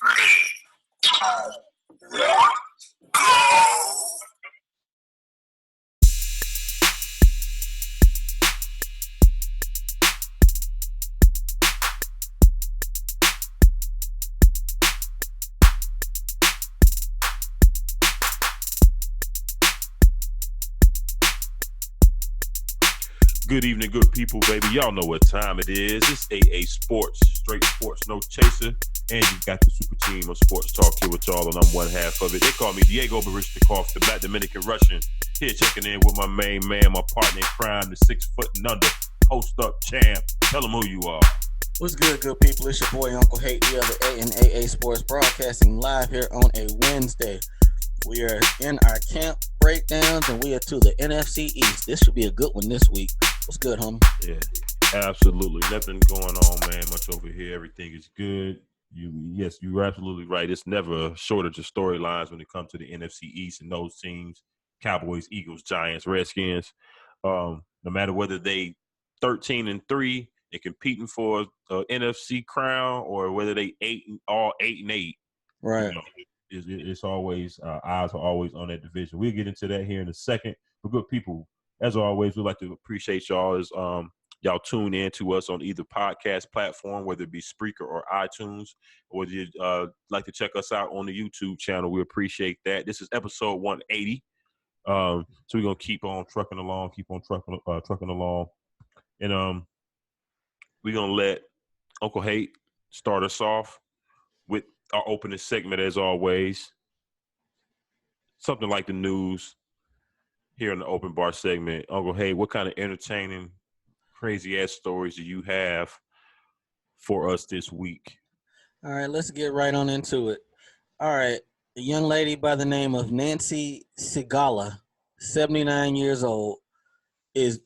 Good evening, good people, baby. Y'all know what time it is. It's AA Sports, straight sports, no chaser. And you got the super team of sports talk here with y'all, and I'm one half of it. They call me Diego Barishnikov, the Black Dominican Russian. Here checking in with my main man, my partner in crime, the 6 foot and under post up champ. Tell them who you are. What's good, good people? It's your boy Uncle Hate, the other A and AA Sports, broadcasting live here on a Wednesday. We are in our camp breakdowns, and we are to the NFC East. This should be a good one this week. What's good, homie? Yeah, absolutely. Nothing going on, man, much over here. Everything is good. Yes, you're absolutely right. It's never a shortage of storylines when it comes to the NFC East and those teams, Cowboys, Eagles, Giants, Redskins. No matter whether they 13-3 and competing for a NFC crown, or whether they 8-8. Right. You know, it's always eyes are always on that division. We'll get into that here in a second. But good people, as always, we'd like to appreciate y'all as y'all tune in to us on either podcast platform, whether it be Spreaker or iTunes, or whether you'd like to check us out on the YouTube channel. We appreciate that. This is episode 180. So we're gonna keep on trucking along, trucking along, and we're gonna let Uncle Hate start us off with our opening segment, as always. Something like the news here in the open bar segment. Uncle Hate, what kind of entertaining, crazy ass stories do you have for us this week? All right, let's get right on into it. All right, a young lady by the name of Nancy Sigala, 79 years old,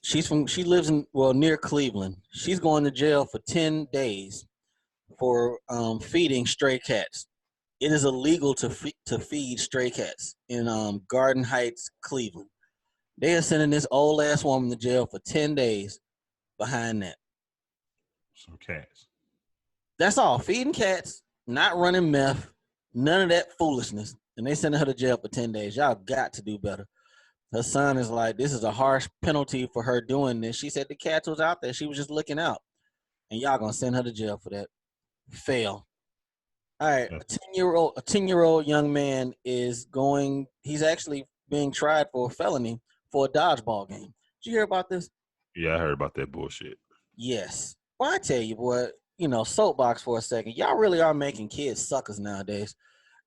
she lives in near Cleveland. She's going to jail for 10 days for feeding stray cats. It is illegal to feed stray cats in Garden Heights, Cleveland. They are sending this old ass woman to jail for 10 days behind that. Some cats. That's all. Feeding cats, not running meth, none of that foolishness. And they sending her to jail for 10 days. Y'all got to do better. Her son is like, this is a harsh penalty for her doing this. She said the cat was out there. She was just looking out. And y'all gonna send her to jail for that. Fail. All right. A 10-year-old young man he's actually being tried for a felony for a dodgeball game. Did you hear about this? Yeah, I heard about that bullshit. Yes. Well, I tell you what, soapbox for a second. Y'all really are making kids suckers nowadays.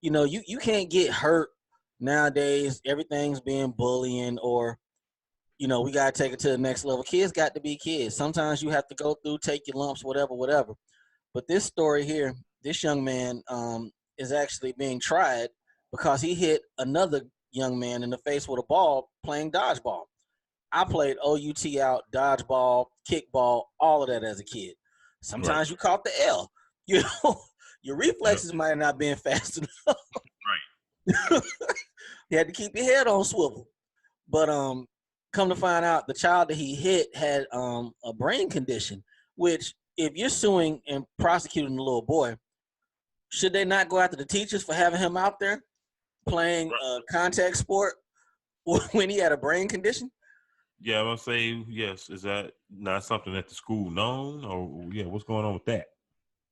You can't get hurt nowadays. Everything's being bullying, or, we got to take it to the next level. Kids got to be kids. Sometimes you have to go through, take your lumps, whatever. But this story here, this young man is actually being tried because he hit another young man in the face with a ball playing dodgeball. I played OUT out, dodgeball, kickball, all of that as a kid. Sometimes You caught the L. Your reflexes might not have been fast enough. Right. You had to keep your head on swivel. But come to find out, the child that he hit had a brain condition, which if you're suing and prosecuting the little boy, should they not go after the teachers for having him out there playing a contact sport when he had a brain condition? Yeah, I'm going to say yes. Is that not something that the school known, or what's going on with that?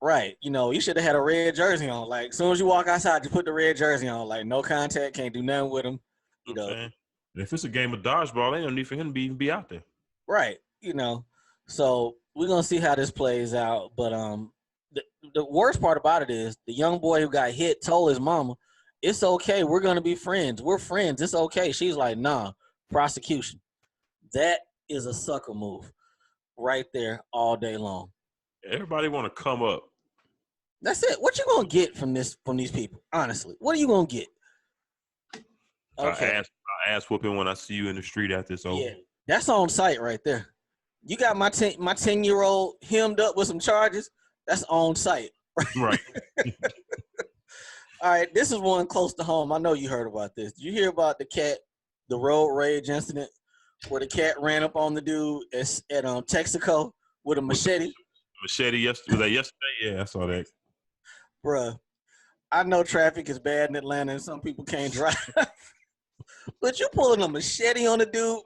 Right. You should have had a red jersey on. Like, as soon as you walk outside, you put the red jersey on. Like, no contact, can't do nothing with him. And if it's a game of dodgeball, ain't no need for him to even be out there. Right. So we're going to see how this plays out. But the worst part about it is the young boy who got hit told his mama, it's okay. We're going to be friends. We're friends. It's okay. She's like, nah, prosecution. That is a sucker move right there all day long. Everybody want to come up. That's it. What you going to get from these people? Honestly, what are you going to get? Okay. I ass whooping when I see you in the street after it's over. Yeah, that's on site right there. You got my 10-year-old hemmed up with some charges. That's on site. Right. All right, this is one close to home. I know you heard about this. Did you hear about the road rage incident where the cat ran up on the dude at Texaco with a machete? Machete yesterday? Was that yesterday? Yeah, I saw that. Bruh, I know traffic is bad in Atlanta and some people can't drive. But you pulling a machete on the dude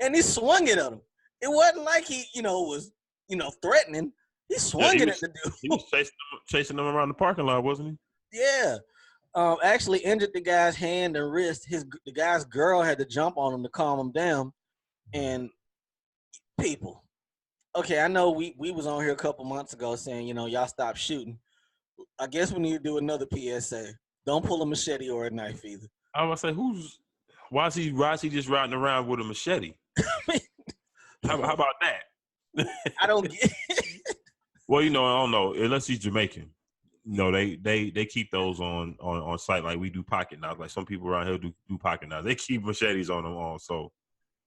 and he swung it at him. It wasn't like he, was, threatening. He swung it at the dude. He was chasing them around the parking lot, wasn't he? Yeah. Actually injured the guy's hand and wrist. The guy's girl had to jump on him to calm him down. And people, okay, I know we was on here a couple months ago saying, y'all stop shooting. I guess we need to do another PSA. Don't pull a machete or a knife either. I was gonna say, why is he just riding around with a machete? How about that? I don't get it. Well, I don't know. Unless he's Jamaican. They keep those on site like we do pocket knives. Like some people around here do pocket knives. They keep machetes on them on. So,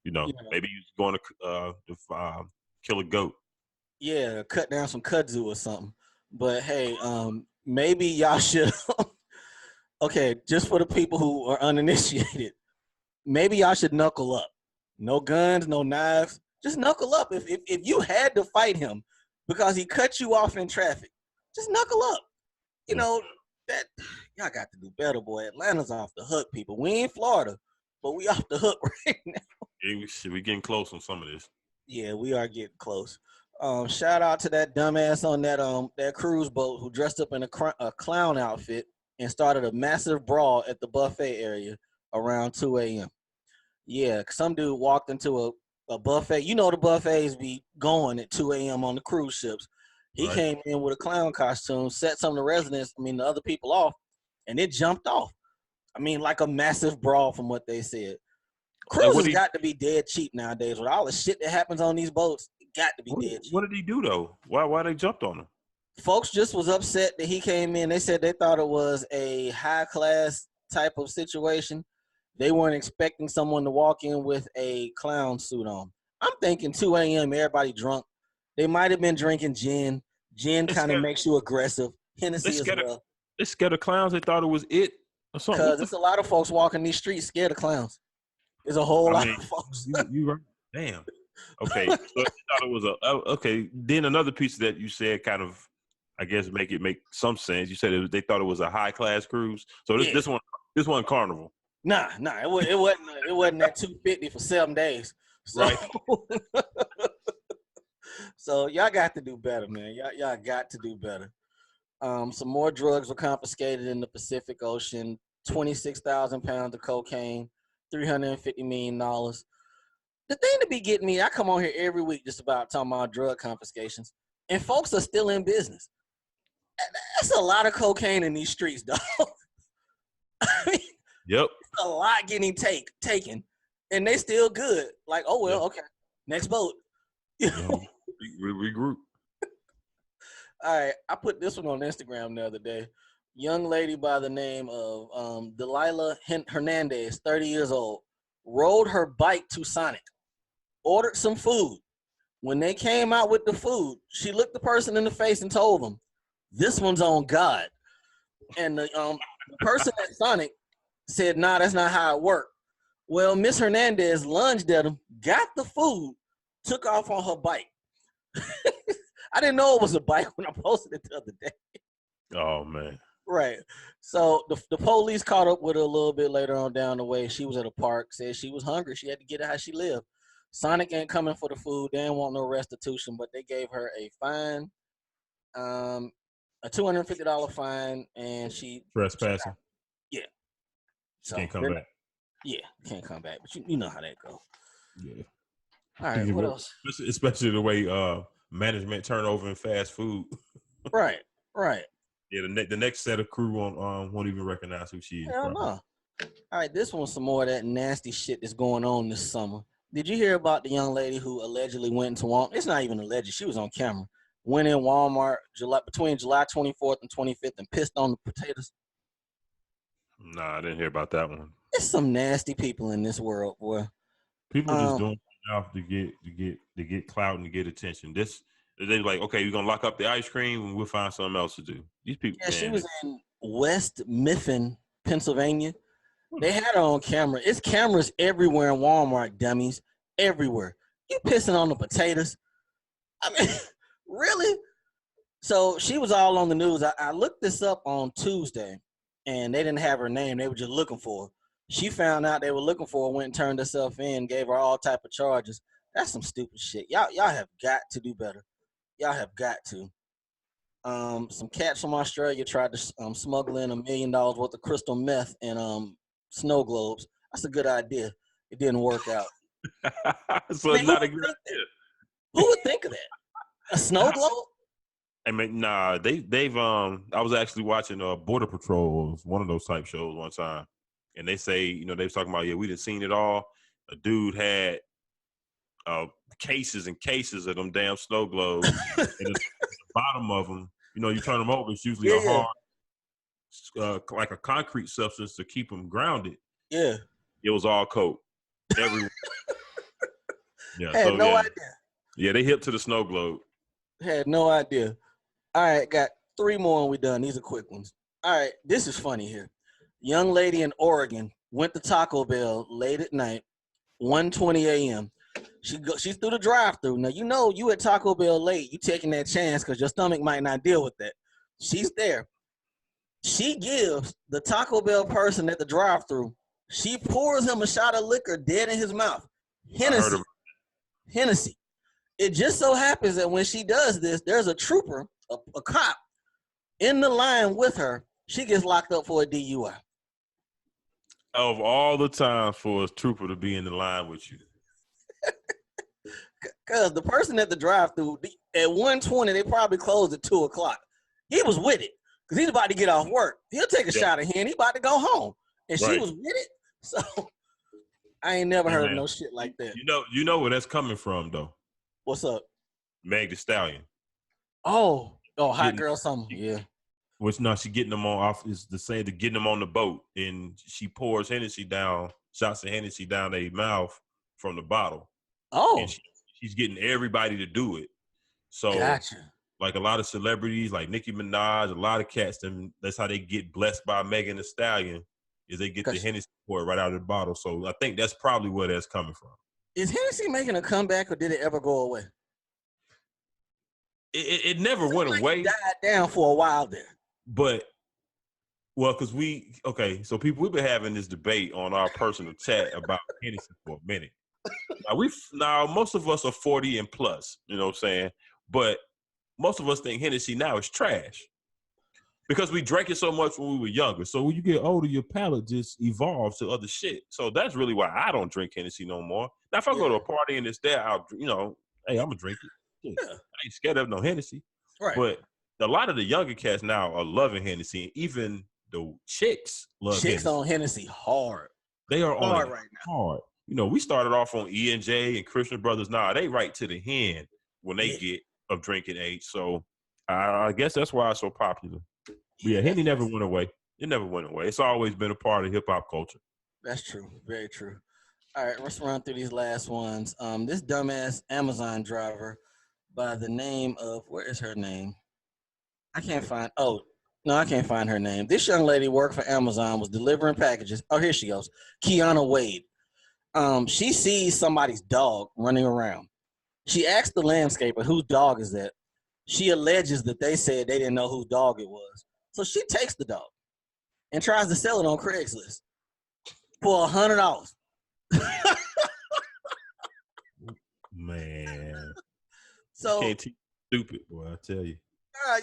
maybe he's going to kill a goat. Yeah, cut down some kudzu or something. But hey, maybe y'all should. Okay, just for the people who are uninitiated, maybe y'all should knuckle up. No guns, no knives. Just knuckle up. If you had to fight him because he cut you off in traffic, just knuckle up. That y'all got to do better, boy. Atlanta's off the hook, people. We ain't Florida, but we off the hook right now. Yeah, we getting close on some of this. Yeah, we are getting close. Shout out to that dumbass on that cruise boat who dressed up in a clown outfit and started a massive brawl at the buffet area around 2 a.m. Yeah, some dude walked into a buffet. The buffets be going at 2 a.m. on the cruise ships. He came in with a clown costume, set some of the other people off, and it jumped off. Like a massive brawl from what they said. Cruises got to be dead cheap nowadays. With all the shit that happens on these boats, it got to be dead cheap. What did he do, though? Why they jumped on him? Folks just was upset that he came in. They said they thought it was a high-class type of situation. They weren't expecting someone to walk in with a clown suit on. I'm thinking 2 a.m., everybody drunk. They might have been drinking gin. Gin kind of makes you aggressive. Hennessy as well. They scared of clowns. They thought it was it or something. Because there's a lot of folks walking these streets scared of clowns. There's a whole lot of folks. You right. Damn. Okay. So I thought it was okay. Then another piece that you said kind of, I guess, make some sense. You said they thought it was a high class cruise. So this one Carnival. Nah, it wasn't that $250 for 7 days. So, right. So y'all got to do better, man. Y'all got to do better. Some more drugs were confiscated in the Pacific Ocean. 26,000 pounds of cocaine, $350 million. The thing to be getting me, I come on here every week just about talking about drug confiscations, and folks are still in business. That's a lot of cocaine in these streets, dog. Yep. A lot getting taken, and they still good. Like, oh well, okay, next boat. Regroup. All right, I put this one on Instagram the other day. Young lady by the name of Delilah Hernandez, 30 years old, rode her bike to Sonic, ordered some food. When they came out with the food, she looked the person in the face and told them, "This one's on God." And the person at Sonic said, "Nah, that's not how it worked." Well, Miss Hernandez lunged at him, got the food, took off on her bike. I didn't know it was a bike when I posted it the other day. Oh, man. Right. So the police caught up with her a little bit later on down the way. She was at a park, said she was hungry. She had to get it how she lived. Sonic ain't coming for the food. They didn't want no restitution, but they gave her a fine, a $250 fine, and she trespassing. Yeah. So can't come back. Yeah, can't come back. But you know how that goes. Yeah. All right. What else? Especially the way management turnover in fast food. Right. Yeah, the next set of crew won't even recognize who she is. Hell no. All right, this one's some more of that nasty shit that's going on this summer. Did you hear about the young lady who allegedly went into Walmart? It's not even alleged. She was on camera. Went in Walmart between July 24th and 25th and pissed on the potatoes. Nah, I didn't hear about that one. There's some nasty people in this world, boy. People just doing enough to get clout and to get attention. They're like, okay, you're gonna lock up the ice cream and we'll find something else to do. These people. Yeah, she was in West Mifflin, Pennsylvania. They had her on camera. It's cameras everywhere in Walmart, dummies. Everywhere. You pissing on the potatoes. I mean, really? So she was all on the news. I looked this up on Tuesday. and they didn't have her name. They were just looking for her. She found out they were looking for her, went and turned herself in, gave her all type of charges. That's some stupid shit. Y'all have got to do better. Y'all have got to. Some cats from Australia tried to smuggle in $1 million worth of crystal meth and snow globes. That's a good idea. It didn't work out. So it's not a good idea. Who would think of that? A snow globe? I mean, nah, they've I was actually watching Border Patrol, one of those type shows one time, and they say, they was talking about, yeah, we done seen it all. A dude had cases and cases of them damn snow globes, and the bottom of them, you turn them over, it's usually a hard, like a concrete substance to keep them grounded. Yeah. It was all coke. Everywhere. Yeah. Had no idea. Yeah, they hip to the snow globe. Had no idea. All right, got 3 more and we done. These are quick ones. All right, this is funny here. Young lady in Oregon went to Taco Bell late at night, 1:20 a.m. She's through the drive-thru. Now, you at Taco Bell late. You taking that chance because your stomach might not deal with that. She's there. She gives the Taco Bell person at the drive-thru, she pours him a shot of liquor dead in his mouth. Hennessy. It just so happens that when she does this, there's a trooper, a cop, in the line with her. She gets locked up for a DUI. Of all the time for a trooper to be in the line with you. Because the person at the drive-thru, at 1:20, they probably closed at 2 o'clock. He was with it because he's about to get off work. He'll take a shot of Henny. He about to go home. And she was with it. So I ain't never heard of no shit like that. You know where that's coming from, though. What's up? Meg Thee Stallion. Oh, hot girl summer. Yeah. Which she getting them is the same to getting them on the boat, and she pours shots of Hennessy down their mouth from the bottle. Oh. And she's getting everybody to do it. So gotcha. Like a lot of celebrities, like Nicki Minaj, a lot of cats, that's how they get blessed by Megan Thee Stallion, is they get the Hennessy poured right out of the bottle. So I think that's probably where that's coming from. Is Hennessy making a comeback, or did it ever go away? It never went away. It died down for a while there. But, because so people, we've been having this debate on our personal chat about Hennessy for a minute. Now, most of us are 40 and plus, you know what I'm saying? But most of us think Hennessy now is trash because we drank it so much when we were younger. So when you get older, your palate just evolves to other shit. So that's really why I don't drink Hennessy no more. Now, if I go to a party and it's there, hey, I'm going to drink it. Yeah. I ain't scared of no Hennessy. Right. But a lot of the younger cats now are loving Hennessy. And even the chicks love Hennessy. Chicks on Hennessy hard. They are hard on right now. Hard. We started off on E&J and Christian Brothers. Now they right to the hand when they get of drinking age. So I guess that's why it's so popular. But yeah, Henny never went away. It never went away. It's always been a part of hip-hop culture. That's true. Very true. All right, let's run through these last ones. This dumbass Amazon driver by the name of, where is her name? I can't find her name. This young lady worked for Amazon, was delivering packages. Oh, here she goes. Kiana Wade. She sees somebody's dog running around. She asked the landscaper, whose dog is that? She alleges that they said they didn't know whose dog it was. So she takes the dog and tries to sell it on Craigslist for $100. Man. So you can't teach stupid, boy, I tell you.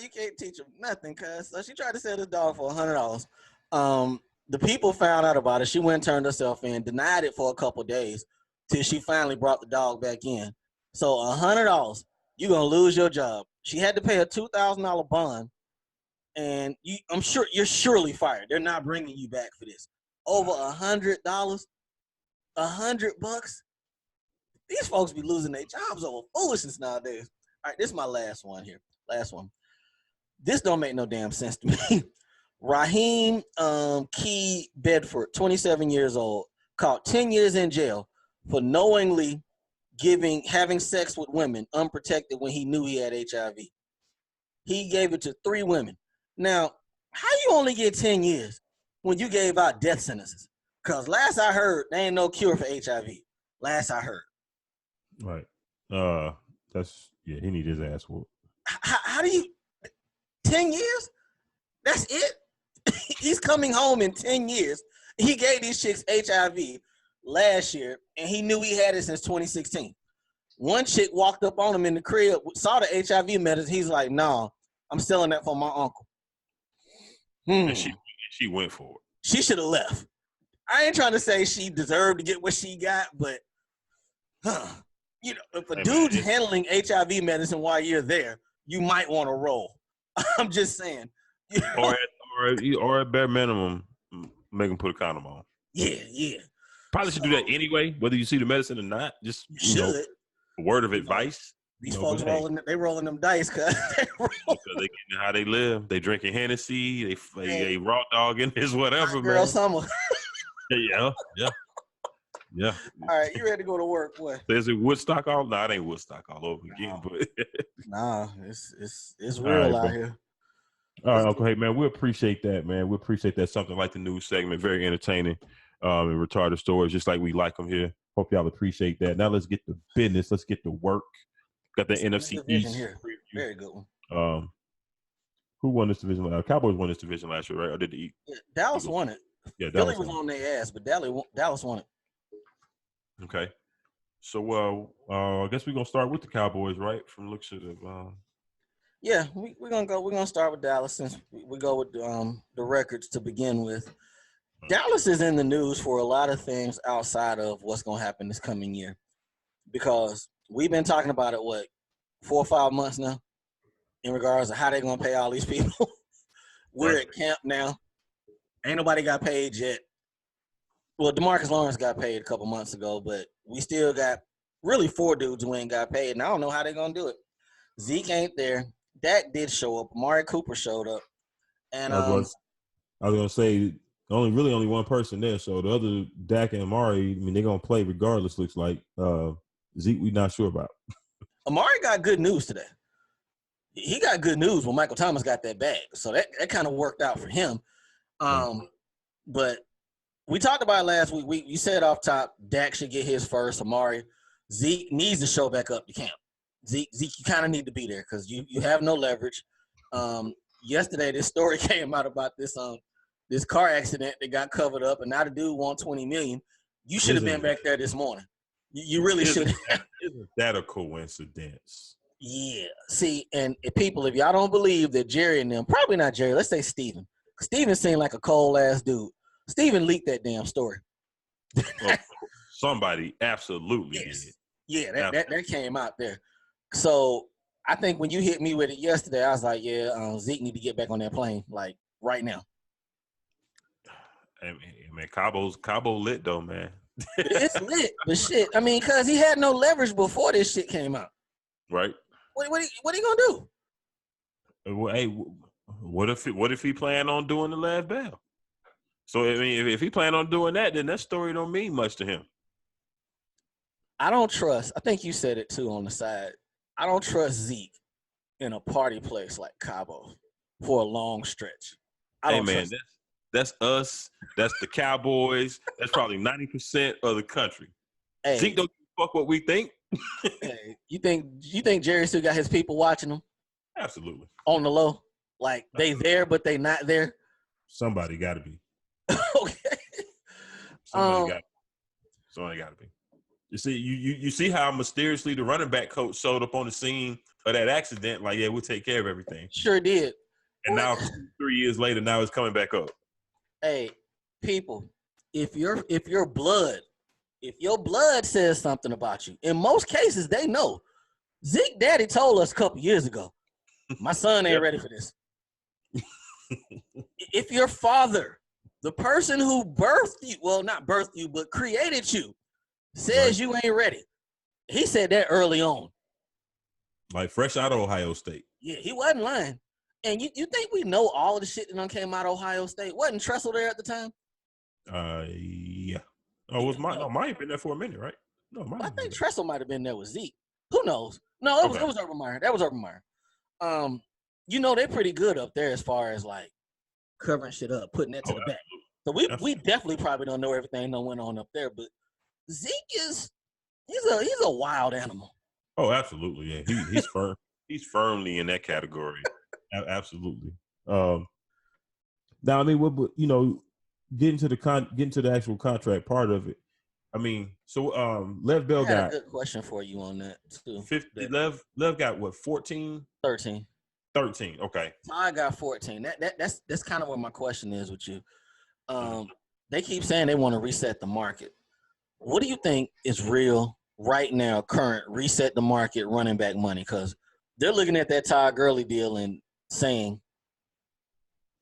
You can't teach them nothing, cuz. So she tried to sell this dog for $100. The people found out about it. She went and turned herself in, denied it for a couple days till she finally brought the dog back in. So $100, you're going to lose your job. She had to pay a $2,000 bond, and I'm sure you're surely fired. They're not bringing you back for this. Over $100, $100. These folks be losing their jobs over foolishness nowadays. All right, this is my last one here. Last one. This don't make no damn sense to me. Raheem Key Bedford, 27 years old, caught 10 years in jail for knowingly having sex with women unprotected when he knew he had HIV. He gave it to 3 women. Now, how you only get 10 years when you gave out death sentences? Because last I heard, there ain't no cure for HIV. Last I heard. Right. He need his ass whooped. How do you, 10 years? That's it? He's coming home in 10 years. He gave these chicks HIV last year, and he knew he had it since 2016. One chick walked up on him in the crib, saw the HIV medicine. He's like, "No, I'm selling that for my uncle." And she went for it. She should have left. I ain't trying to say she deserved to get what she got, but if a dude's handling HIV medicine while you're there, you might want to roll. I'm just saying. Or at bare minimum, make him put a condom on. Yeah. Probably should do that anyway, whether you see the medicine or not. Just a word of advice. These folks rolling them dice because they getting how they live. They drinking Hennessy. They raw dogging is whatever, girl, man. Summer. Yeah. All right, you ready to go to work, boy? Is it Woodstock all? No, it ain't Woodstock all over again. But nah, it's real out here. All right, Uncle. Hey, man, we appreciate that, man. We appreciate that. Something like the news segment, very entertaining, and retarded stories, just like we like them here. Hope y'all appreciate that. Now let's get to business. Let's get to work. Got the NFC East here. Very good one. Who won this division? Cowboys won this division last year, right? Or did the Dallas won it? Yeah, Philly was on their ass, but Dallas won it. Okay. So, I guess we're gonna start with the Cowboys, right? From looks of the. Yeah, we're gonna go. We're gonna start with Dallas since we go with the records to begin with. Dallas is in the news for a lot of things outside of what's gonna happen this coming year, because we've been talking about it 4 or 5 months now, in regards to how they're gonna pay all these people. We're at camp now. Ain't nobody got paid yet. Well, DeMarcus Lawrence got paid a couple months ago, but we still got really 4 dudes who ain't got paid, and I don't know how they're gonna do it. Zeke ain't there. Dak did show up. Amari Cooper showed up, and I was gonna say only one person there. So the other Dak and Amari, I mean, they're gonna play regardless. Looks like Zeke, we not sure about. Amari got good news today. He got good news when Michael Thomas got that bag, so that kind of worked out for him. But we talked about it last week. You said off top, Dak should get his first. Amari, Zeke needs to show back up to camp. Zeke, you kind of need to be there because you have no leverage. Yesterday, this story came out about this car accident that got covered up, and now the dude won $20 million. You should have been back there this morning. You really should. Isn't that a coincidence? Yeah. See, and people, if y'all don't believe that Jerry and them, probably not Jerry. Let's say Steven. Steven seemed like a cold ass dude. Steven leaked that damn story. Somebody absolutely did. Yeah, that came out there. So I think when you hit me with it yesterday, I was like, yeah, Zeke need to get back on that plane, like right now. I mean, Cabo lit though, man. It's lit, but shit. I mean, because he had no leverage before this shit came out. Right. What are you gonna do? Well, hey, what if he planned on doing the last bail? So I mean, if he planned on doing that, then that story don't mean much to him. I don't trust. I think you said it too on the side. I don't trust Zeke in a party place like Cabo for a long stretch. Hey man, that's us. That's the Cowboys. That's probably 90% of the country. Hey, Zeke don't give a fuck what we think. Hey, you think Jerry still got his people watching him? Absolutely. On the low, like they there but they not there. Somebody got to be. Okay. Somebody got to be. You see, you see how mysteriously the running back coach showed up on the scene of that accident. Like, yeah, we'll take care of everything. Sure did. And now 3 years later, now it's coming back up. Hey, people, if your blood says something about you, in most cases they know. Zeke Daddy told us a couple years ago, my son ain't ready for this. If your father, the person who birthed you, well, not birthed you, but created you, says you ain't ready. He said that early on. Like fresh out of Ohio State. Yeah, he wasn't lying. And you think we know all of the shit that done came out of Ohio State? Wasn't Tressel there at the time? Yeah. Oh, might have been there for a minute, right? No, I think Tressel might have been there with Zeke. Who knows? No, it was Urban Meyer. That was Urban Meyer. They're pretty good up there as far as like covering shit up, putting that to the back. So we definitely probably don't know everything that went on up there, but Zeke he's a wild animal. Oh, absolutely. Yeah. He's firm. He's firmly in that category. Absolutely. Now, I mean, what you know, getting to the actual contract part of it. I mean, so Lev I Bell had a got good question for you on that too. 50. Lev got what, 14? 13. 13. Okay. I got 14. That's kind of what my question is with you. They keep saying they want to reset the market. What do you think is real right now, current reset the market running back money? Because they're looking at that Todd Gurley deal and saying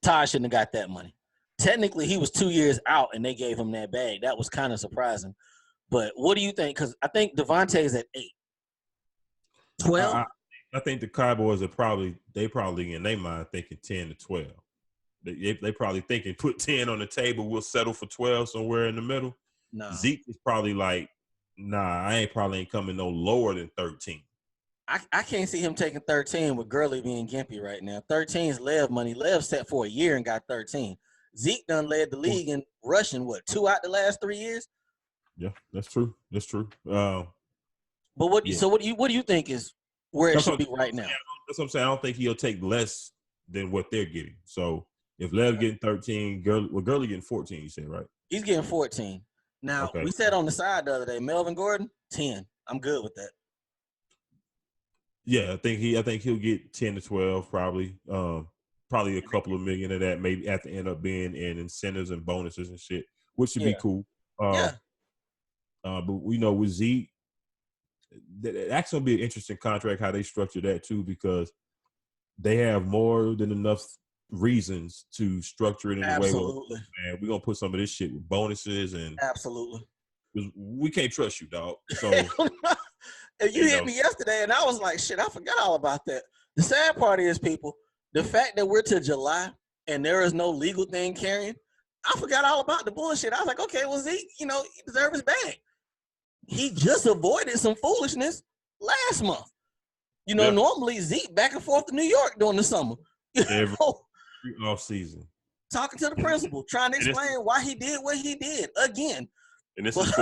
Todd shouldn't have got that money. Technically, he was 2 years out and they gave him that bag. That was kind of surprising. But what do you think? Because I think Devontae's at 8. 12? I think the Cowboys are probably in their mind thinking 10 to 12. They probably thinking put 10 on the table, we'll settle for 12 somewhere in the middle. No. Zeke is probably like, nah, I ain't coming no lower than 13. I can't see him taking 13 with Gurley being gimpy right now. 13 is Lev money. Lev set for a year and got 13. Zeke done led the league in rushing, 2 out the last 3 years? Yeah, that's true. That's true. But what do you think is where it should be right now? That's what I'm saying. I don't think he'll take less than what they're getting. So if Lev getting 13, Gurley getting 14, you said, right? He's getting 14. Now, we said on the side the other day, Melvin Gordon, 10. I'm good with that. Yeah, I think he'll get 10 to 12 probably. Probably a couple of million of that maybe at the end up being in incentives and bonuses and shit, which should be cool. But we know with Zeke, that's gonna be an interesting contract how they structure that too, because they have more than enough reasons to structure it in a way where, man, we're gonna put some of this shit with bonuses and we can't trust you, dog. So you hit me yesterday and I was like, shit, I forgot all about that. The sad part is, people, the fact that we're to July and there is no legal thing carrying, I forgot all about the bullshit. I was like, okay, well, Zeke, he deserves his bag. He just avoided some foolishness last month. Normally Zeke back and forth to New York during the summer. Every off season. Talking to the principal, trying to explain why he did what he did again. And this is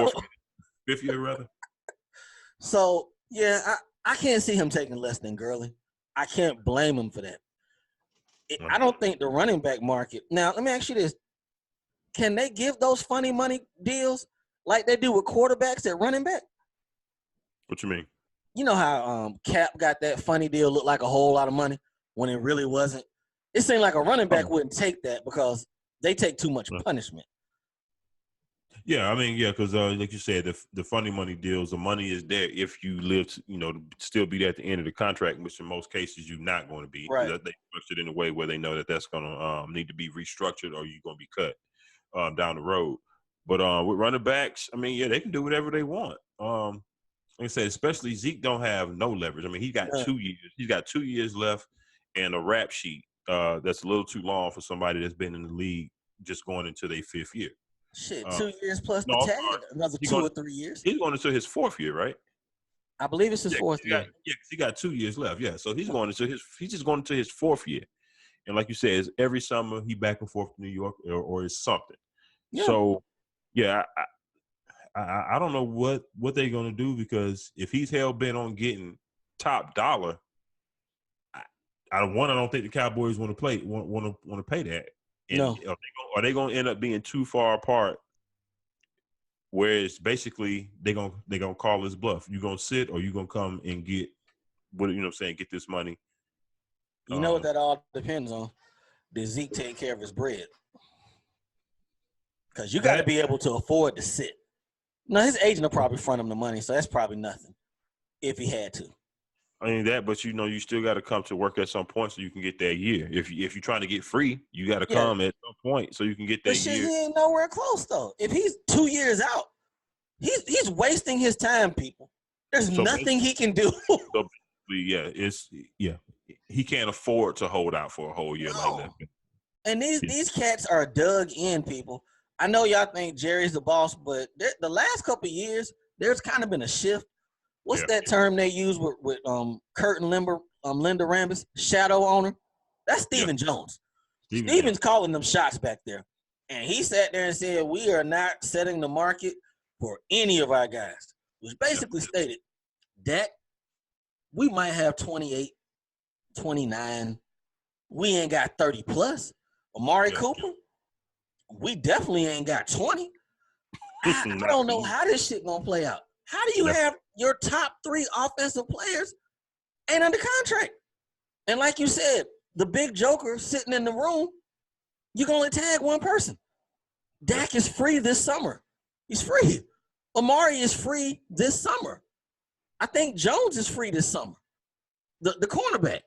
fifth year, rather. So, yeah, I can't see him taking less than Gurley. I can't blame him for that. I don't think the running back market. Now, let me ask you this. Can they give those funny money deals like they do with quarterbacks at running back? What you mean? You know how Cap got that funny deal, looked like a whole lot of money when it really wasn't? It seemed like a running back wouldn't take that because they take too much punishment. Yeah, I mean, because like you said, the funny money deals, the money is there if you live to, to still be there at the end of the contract, which in most cases you're not going to be. Right. They structured in a way where they know that that's going to need to be restructured or you're going to be cut down the road. But with running backs, I mean, yeah, they can do whatever they want. Like I said, especially Zeke don't have no leverage. I mean, he got 2 years. He's got 2 years left and a rap sheet that's a little too long for somebody that's been in the league just going into their 5th year. Shit, 2 years plus the tag, another 2 or 3 years. He's going into his 4th year, right? I believe it's his 4th year. He got 2 years left. Yeah, so he's just going into his 4th year, and like you said, it's every summer he back and forth to New York or it's something. Yeah. So, yeah, I don't know what they're going to do, because if he's hell bent on getting top dollar, I don't think the Cowboys want to pay that. And no. Are they going to end up being too far apart where it's basically they're gonna call his bluff? You gonna sit or you gonna come and get get this money? You know what that all depends on? Does Zeke take care of his bread? Because you got to be able to afford to sit. Now, his agent will probably front him the money, so that's probably nothing if he had to. I mean that, but you still got to come to work at some point so you can get that year. If you're trying to get free, you got to come at some point so you can get that year. He ain't nowhere close though. If he's 2 years out, he's wasting his time, people. There's nothing he can do. So he can't afford to hold out for a whole year like that. And these cats are dug in, people. I know y'all think Jerry's the boss, but the last couple of years, there's kind of been a shift. What's that term they use with Kurt and Linda Rambis? Shadow owner? That's Stephen Jones. Stephen's calling them shots back there. And he sat there and said, we are not setting the market for any of our guys, which basically stated that we might have 28, 29. We ain't got 30 plus, Amari Yeah. Cooper, we definitely ain't got 20. I don't know how this shit gonna play out. How do you have your top 3 offensive players ain't under contract? And like you said, the big joker sitting in the room, you can only tag one person. Dak is free this summer. He's free. Amari is free this summer. I think Jones is free this summer. The cornerback.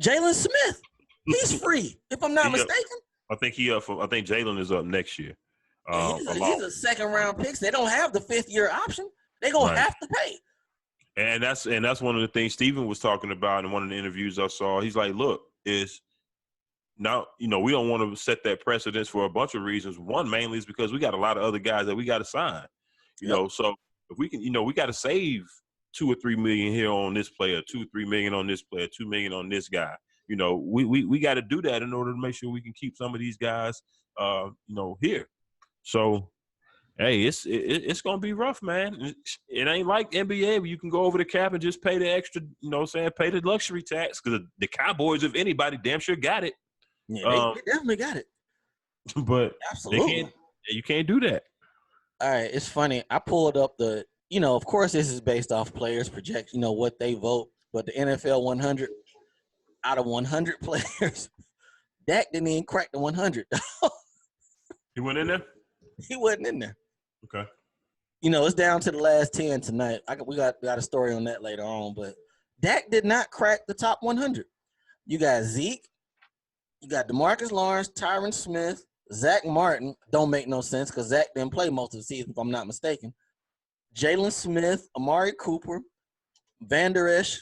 Jalen Smith, he's free, if I'm not mistaken. I think I think Jalen is up next year. He's a second round pick. They don't have the 5th year option. They're gonna have to pay. And that's one of the things Steven was talking about in one of the interviews I saw. He's like, look, is now, we don't want to set that precedence for a bunch of reasons. One, mainly is because we got a lot of other guys that we got to sign. You know, so if we can, we got to save $2 or $3 million here on this player, $2 or $3 million on this player, $2 million on this guy. We got to do that in order to make sure we can keep some of these guys, here. So, hey, it's gonna be rough, man. It ain't like NBA where you can go over the cap and just pay the extra, pay the luxury tax, because the Cowboys, if anybody, damn sure got it. Yeah, they definitely got it. But absolutely, you can't do that. All right, it's funny. I pulled up the, of course, this is based off players' project, what they vote, but the NFL 100, out of 100 players, Dak didn't even crack the 100. He went in there? He wasn't in there. Okay. It's down to the last 10 tonight. We got a story on that later on, but Dak did not crack the top 100. You got Zeke, you got DeMarcus Lawrence, Tyron Smith, Zach Martin. Don't make no sense because Zach didn't play most of the season, if I'm not mistaken. Jalen Smith, Amari Cooper, Van Der Esch,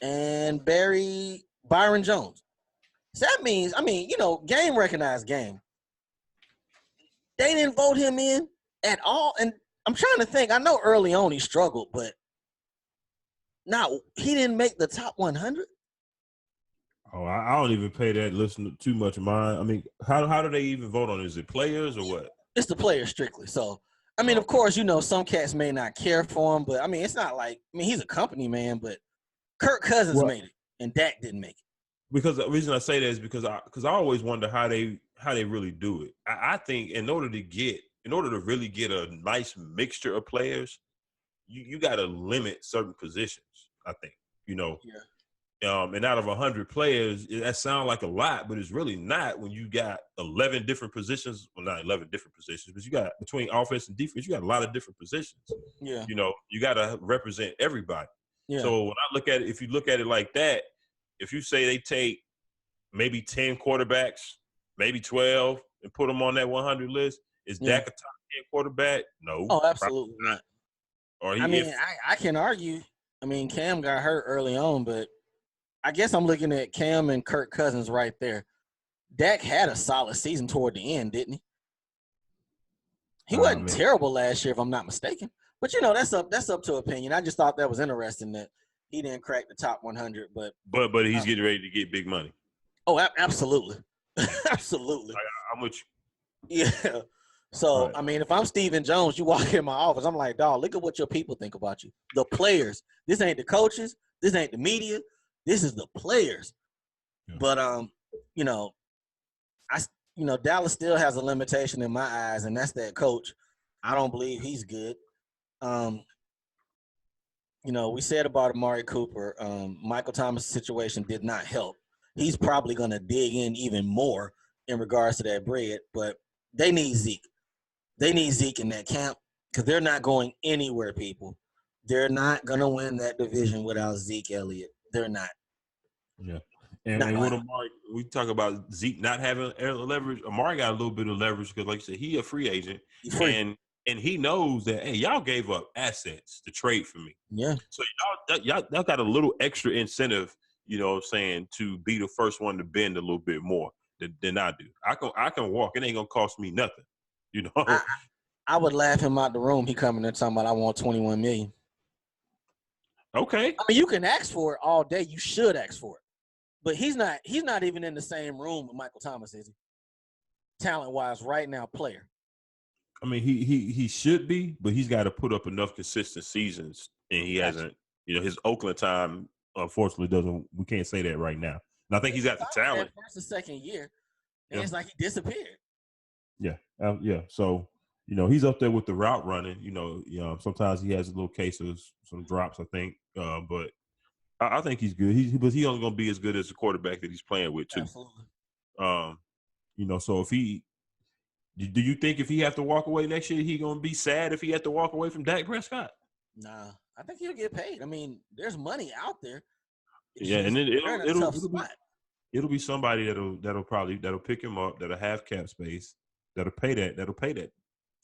and Byron Jones. So that means, game recognized game. They didn't vote him in at all. And I'm trying to think. I know early on he struggled, but he didn't make the top 100. Oh, I don't even pay that listen too much mind. I mean, how do they even vote on it? Is it players or what? It's the players strictly. So, of course, some cats may not care for him, but it's not like, he's a company man, but Kirk Cousins made it and Dak didn't make it. Because the reason I say that is because I always wonder how they really do it. I think in order to really get a nice mixture of players, you got to limit certain positions. I think, and out of 100 players, that sounds like a lot, but it's really not when you got 11 different positions. Well, not 11 different positions, but you got between offense and defense, you got a lot of different positions. Yeah. You got to represent everybody. Yeah. So when I look at it, if you look at it like that, if you say they take maybe 10 quarterbacks, maybe 12, and put them on that 100 list, is Dak a top 10 quarterback? No. Oh, absolutely not. Or I can argue. Cam got hurt early on, but I guess I'm looking at Cam and Kirk Cousins right there. Dak had a solid season toward the end, didn't he? He wasn't terrible last year, if I'm not mistaken. But that's up to opinion. I just thought that was interesting that he didn't crack the top 100, but he's getting ready to get big money. Oh, absolutely, absolutely. I'm with you. Yeah. So right. If I'm Steven Jones, you walk in my office, I'm like, dog, look at what your people think about you. The players. This ain't the coaches. This ain't the media. This is the players. Yeah. But Dallas still has a limitation in my eyes, and that's that coach. I don't believe he's good. We said about Amari Cooper, Michael Thomas' situation did not help. He's probably going to dig in even more in regards to that bread, but they need Zeke. They need Zeke in that camp because they're not going anywhere, people. They're not going to win that division without Zeke Elliott. They're not. Yeah. And with Amari, we talk about Zeke not having leverage. Amari got a little bit of leverage because, like you said, he a free agent. He's free. And he knows that, hey, y'all gave up assets to trade for me. Yeah. So y'all got a little extra incentive, to be the first one to bend a little bit more than I do. I can walk. It ain't gonna cost me nothing. I would laugh him out the room. He coming there talking about I want $21 million. Okay. You can ask for it all day. You should ask for it. But he's not even in the same room with Michael Thomas, is he? Talent-wise, right now, player. He should be, but he's got to put up enough consistent seasons, and he hasn't. His Oakland time, unfortunately, doesn't. We can't say that right now. And I think he's got the talent. That first or second year, and Yeah. it's like he disappeared. Yeah, yeah. So he's up there with the route running. Sometimes he has a little case of some drops, I think. But I think he's good. But he only gonna be as good as the quarterback that he's playing with too. Absolutely. So if do you think if he have to walk away next year, he gonna be sad if he had to walk away from Dak Prescott? Nah, I think he'll get paid. I mean, there's money out there. Yeah, and then it'll be somebody that'll pick him up, that'll have cap space, that'll pay that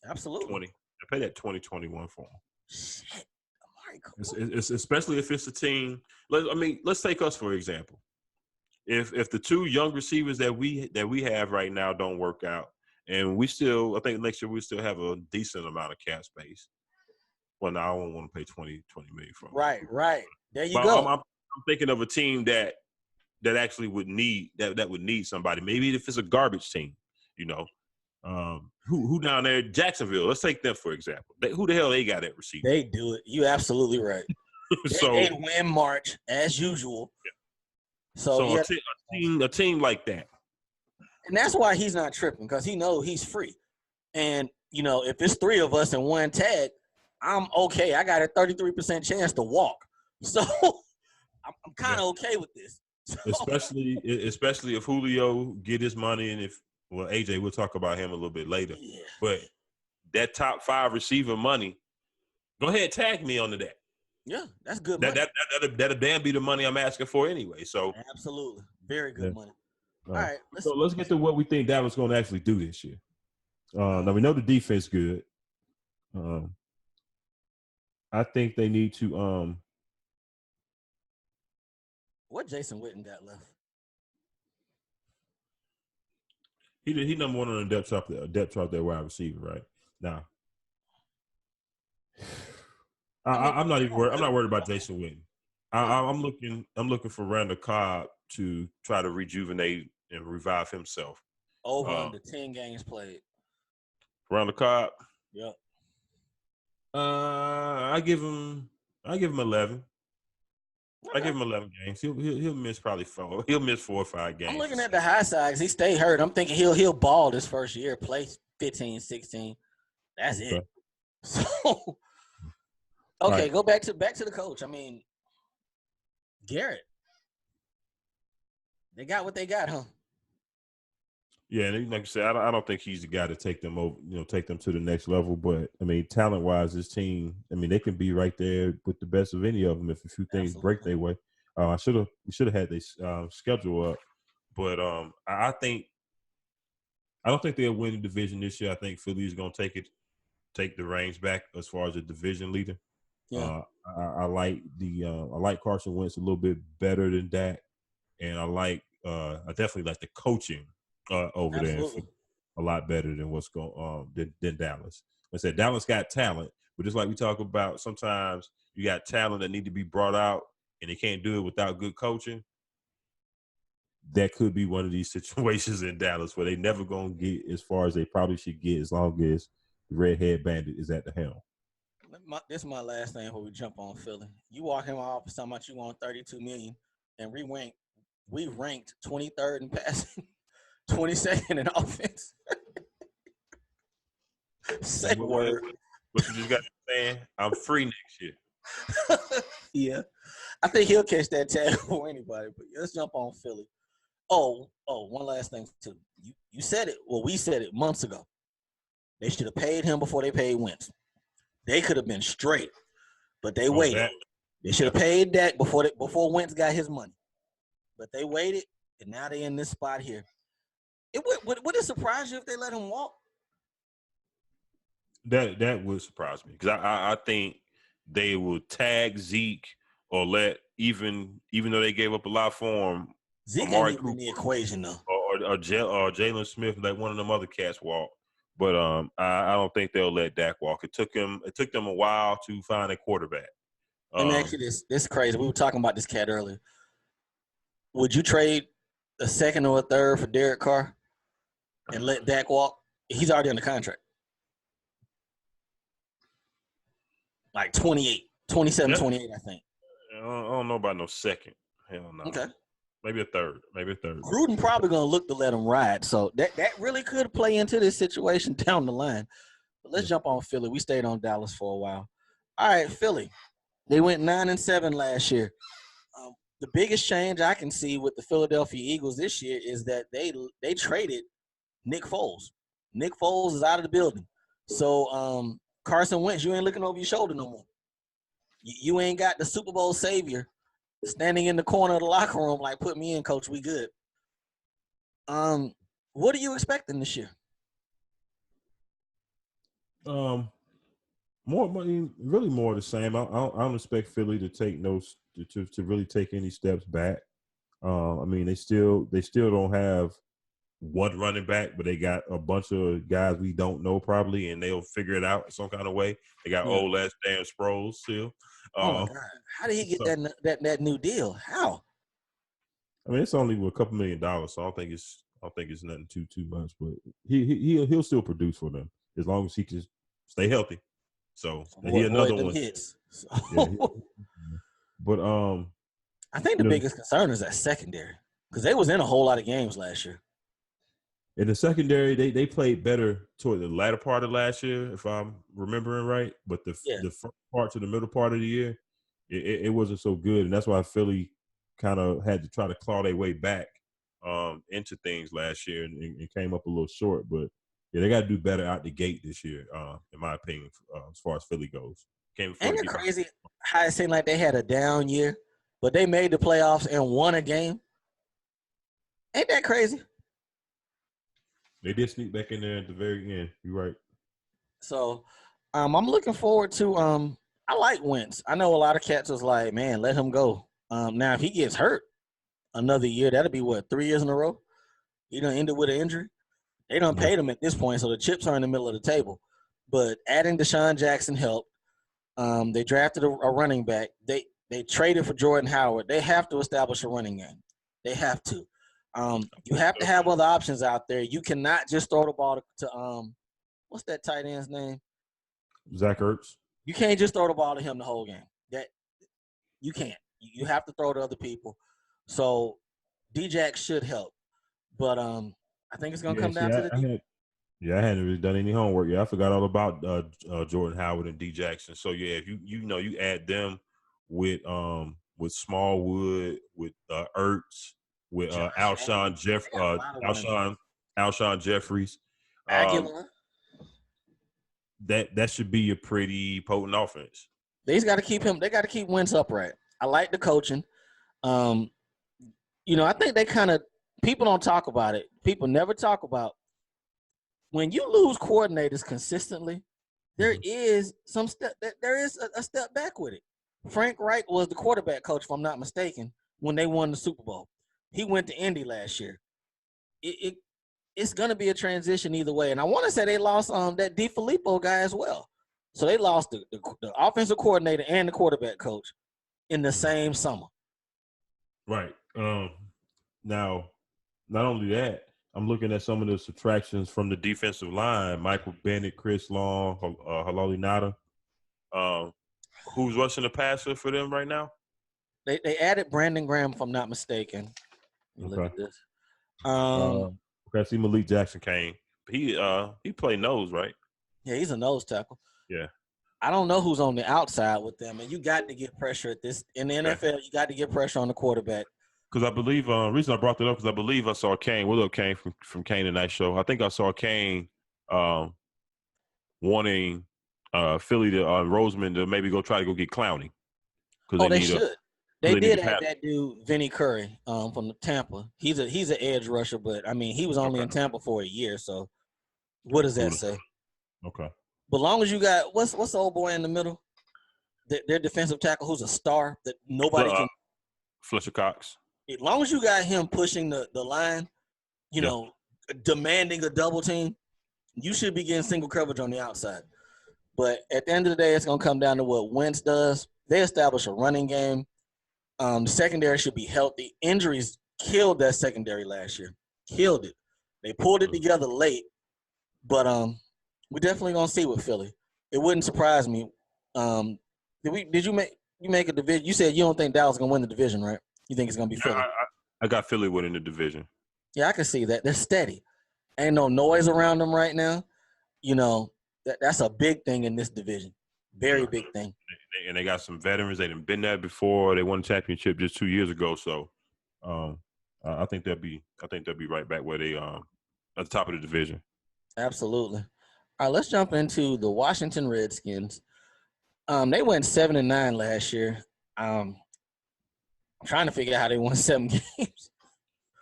Absolutely. pay that 2021 for him. Shit. It's especially if it's a team. Let's take us for example. If the two young receivers that we have right now don't work out, and I think next year we still have a decent amount of cap space. Well, now I won't want to pay 20 million for him. Right. There you go. I'm thinking of a team that actually would need somebody. Maybe if it's a garbage team, who down there, Jacksonville. Let's take them for example. Who the hell they got at receiver? They do it. You absolutely right. they win March as usual. Yeah. So a team like that, and that's why he's not tripping because he knows he's free. And if it's three of us and one tag, I'm okay. I got a 33% chance to walk, so I'm kind of okay with this. So. Especially if Julio get his money, and if AJ, we'll talk about him a little bit later. Yeah. But that top 5 receiver money, go ahead, tag me onto that. Yeah, that's good money. That'll damn be the money I'm asking for anyway. So absolutely, very good money. All right, let's get to what we think Dallas going to actually do this year. Now we know the defense good. I think they need to. What Jason Witten got left? He number one on the depth chart there, wide receiver right now. I'm not even worried. I'm not worried about Jason Witten. I'm looking for Randall Cobb to try to rejuvenate and revive himself. Over under 10 games played. Randall Cobb. Yep. I give him 11. Okay. I give him 11 games. He'll miss probably 4. He'll miss 4 or 5 games. I'm looking at the high side because he stayed hurt. I'm thinking he'll ball this first year, play 15, 16. That's it. So, okay, right. Go back to the coach. I mean, Garrett. They got what they got, huh? Yeah, and like I said, I don't think he's the guy to take them over, take them to the next level. But I mean, talent-wise, this team, I mean, they can be right there with the best of any of them if a few things break their way. We should have had this schedule up, but I don't think they'll win the division this year. I think Philly's going to take the reins back as far as a division leader. Yeah. I like Carson Wentz a little bit better than Dak, and I definitely like the coaching over Absolutely. There a lot better than what's going than Dallas. I said Dallas got talent, but just like we talk about, sometimes you got talent that need to be brought out, and they can't do it without good coaching. That could be one of these situations in Dallas where they never gonna get as far as they probably should get as long as the redhead bandit is at the helm. This is my last thing before we jump on Philly. You walk in my office talking about you want $32 million, and we ranked 23rd in passing. 22nd in offense. Say word. What you just got to say? I'm free next year. Yeah. I think he'll catch that tag for anybody, but let's jump on Philly. Oh, one last thing too. You said it. Well, we said it months ago. They should have paid him before they paid Wentz. They could have been straight, but they waited. That. They should have paid Dak before Wentz got his money. But they waited, and now they're in this spot here. Would it surprise you if they let him walk? That would surprise me because I think they will tag Zeke or let even though they gave up a lot for him. Zeke ain't even in the equation though. Or Jalen Smith let one of them other cats walk, but I don't think they'll let Dak walk. It took them a while to find a quarterback. Let me ask you this. This is crazy. We were talking about this cat earlier. Would you trade a second or a third for Derek Carr and let Dak walk? He's already under contract. Like 28, 27, 28, I think. I don't know about no second. Hell no. Okay. Maybe a third. Gruden probably gonna look to let him ride. So that really could play into this situation down the line. But let's jump on Philly. We stayed on Dallas for a while. All right, Philly. They went 9-7 last year. The biggest change I can see with the Philadelphia Eagles this year is that they traded Nick Foles. Nick Foles is out of the building. So Carson Wentz, you ain't looking over your shoulder no more. You ain't got the Super Bowl savior standing in the corner of the locker room like, put me in, coach, we good. What are you expecting this year? Really more the same. I don't expect Philly to take to really take any steps back. I mean, they still don't have one running back, but they got a bunch of guys we don't know probably, and they'll figure it out in some kind of way. They got old ass Dan Sproles still. Oh my God! How did he get that new deal? How? I mean, it's only a couple $1 million, so I don't think it's nothing too much. But he'll still produce for them as long as he can stay healthy. So he another one. Hits. So. Yeah, but I think the biggest concern is that secondary because they was in a whole lot of games last year. In the secondary, they played better toward the latter part of last year, if I'm remembering right. But the first part to the middle part of the year, it wasn't so good, and that's why Philly kind of had to try to claw their way back into things last year and came up a little short. But yeah, they got to do better out the gate this year, in my opinion, as far as Philly goes. Ain't it crazy how it seemed like they had a down year, but they made the playoffs and won a game? Ain't that crazy? They did sneak back in there at the very end. You're right. So I'm looking forward to I like Wentz. I know a lot of cats was like, man, let him go. Now if he gets hurt another year, that'll be what, 3 years in a row? He done ended with an injury. They done paid him at this point, so the chips are in the middle of the table. But adding Deshaun Jackson helped. They drafted a running back. They traded for Jordan Howard. They have to establish a running game. They have to. You have to have other options out there. You cannot just throw the ball to what's that tight end's name? Zach Ertz. You can't just throw the ball to him the whole game. That you can't. You have to throw to other people. So D-Jack should help. But I think it's gonna come down to the I hadn't really done any homework. Yeah, I forgot all about Jordan Howard and D Jackson. So yeah, if you add them with Smallwood, with Ertz, with Alshon Jeffries, that should be a pretty potent offense. They got to keep him. They got to keep Wentz upright. I like the coaching. I think they kind of people don't talk about it. People never talk about when you lose coordinators consistently. There is some step. There is a step back with it. Frank Reich was the quarterback coach, if I'm not mistaken, when they won the Super Bowl. He went to Indy last year. It's going to be a transition either way. And I want to say they lost that DiFilippo guy as well. So they lost the offensive coordinator and the quarterback coach in the same summer. Right. Now, not only that, I'm looking at some of the subtractions from the defensive line. Michael Bennett, Chris Long, Halali Nada. Who's rushing the passer for them right now? They added Brandon Graham, if I'm not mistaken. Look at this. I see Malik Jackson came. He played nose, right? Yeah, he's a nose tackle. Yeah. I don't know who's on the outside with them, and you got to get pressure at this in the NFL. You got to get pressure on the quarterback. Because I believe reason I brought that up because I believe I saw Kane. What up, Kane from Kane and Night Show? I think I saw Kane wanting Philly to Roseman to maybe try to go get Clowney. They should. They did have that dude, Vinny Curry, from the Tampa. He's an edge rusher, but I mean he was only in Tampa for a year. So what does that say? Okay. But long as you got what's the old boy in the middle? Their defensive tackle, who's a star that nobody can. Fletcher Cox. As long as you got him pushing the line, demanding a double team, you should be getting single coverage on the outside. But at the end of the day, it's going to come down to what Wentz does. They establish a running game. The secondary should be healthy. Injuries killed that secondary last year. Killed it. They pulled it together late. But we're definitely going to see with Philly. It wouldn't surprise me. Did you make a division? You said you don't think Dallas is going to win the division, right? You think it's going to be Philly? I got Philly winning the division. Yeah, I can see that. They're steady. Ain't no noise around them right now. You know, that's a big thing in this division. Very big thing. And they got some veterans. They done been there before. They won a championship just 2 years ago. So, I think they'll be right back where they at the top of the division. Absolutely. All right, let's jump into the Washington Redskins. They went 7-9 last year. I'm trying to figure out how they won 7 games.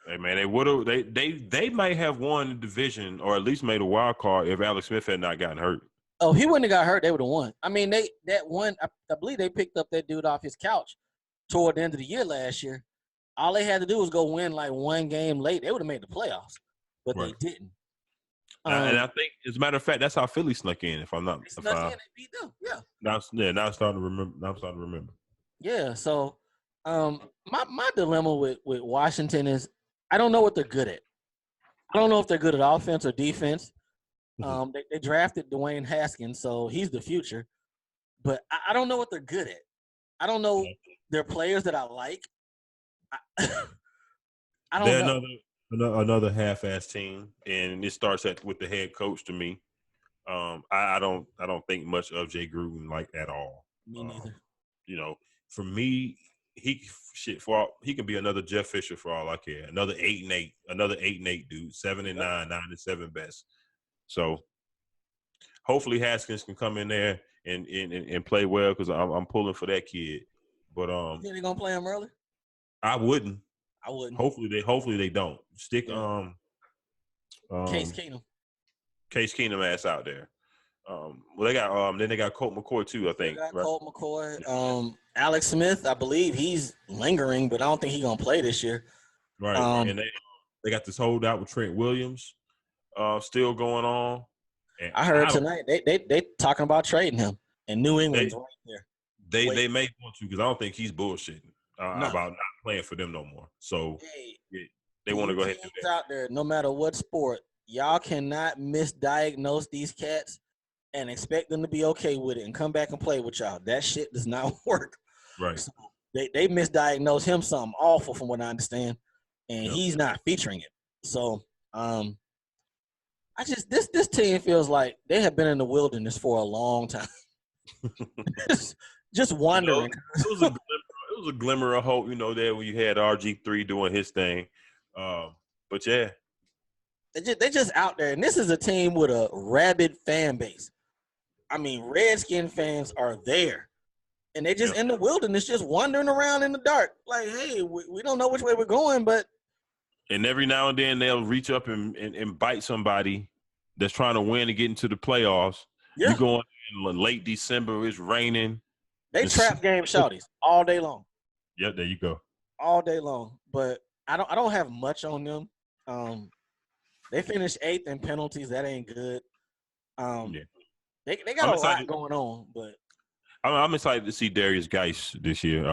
Hey man, they would have. They might have won the division or at least made a wild card if Alex Smith had not gotten hurt. Oh, he wouldn't have got hurt. They would have won. I mean, I believe they picked up that dude off his couch toward the end of the year last year. All they had to do was go win like one game late. They would have made the playoffs, but Right. They didn't. And I think, as a matter of fact, that's how Philly snuck in. If I'm not, they beat them. Yeah. Now I'm starting to remember. Yeah. So, my dilemma with Washington is I don't know what they're good at. I don't know if they're good at offense or defense. They drafted Dwayne Haskins, so he's the future. But I don't know what they're good at. I don't know their players that I like. I don't know. Another half-ass team, and it starts with the head coach. To me, I don't think much of Jay Gruden like at all. Me neither. You know, for me, he can be another Jeff Fisher for all I care. Another 8-8 dude, 7-9, 9-7 best. So hopefully Haskins can come in there and play well because I'm pulling for that kid. But you think they're gonna play him early? I wouldn't. Hopefully they don't stick Case Keenum ass out there. Well, they got then they got Colt McCoy too. I think right? Colt McCoy. Alex Smith, I believe he's lingering, but I don't think he's gonna play this year. Right, and they got this holdout with Trent Williams still going on. And I heard tonight they talking about trading him, and New England's right there. They may want to because I don't think he's bullshitting about not playing for them no more. So they want to go ahead and do that. Out there, no matter what sport, y'all cannot misdiagnose these cats and expect them to be okay with it and come back and play with y'all. That shit does not work. Right. So they misdiagnosed him something awful from what I understand, and he's not featuring it. So this team feels like they have been in the wilderness for a long time. Just wondering. It was a glimmer of hope, there when you had RG3 doing his thing. But yeah. They're just out there. And this is a team with a rabid fan base. I mean, Redskin fans are there. And they're just in the wilderness, just wandering around in the dark. Like, hey, we don't know which way we're going, but. And every now and then they'll reach up and bite somebody that's trying to win and get into the playoffs. Yeah. You go in late December, it's raining. They trap game shouties all day long. Yep, there you go. All day long. But I don't have much on them. They finished 8th in penalties. That ain't good. They got a lot going on, but I'm excited to see Darius Geis this year.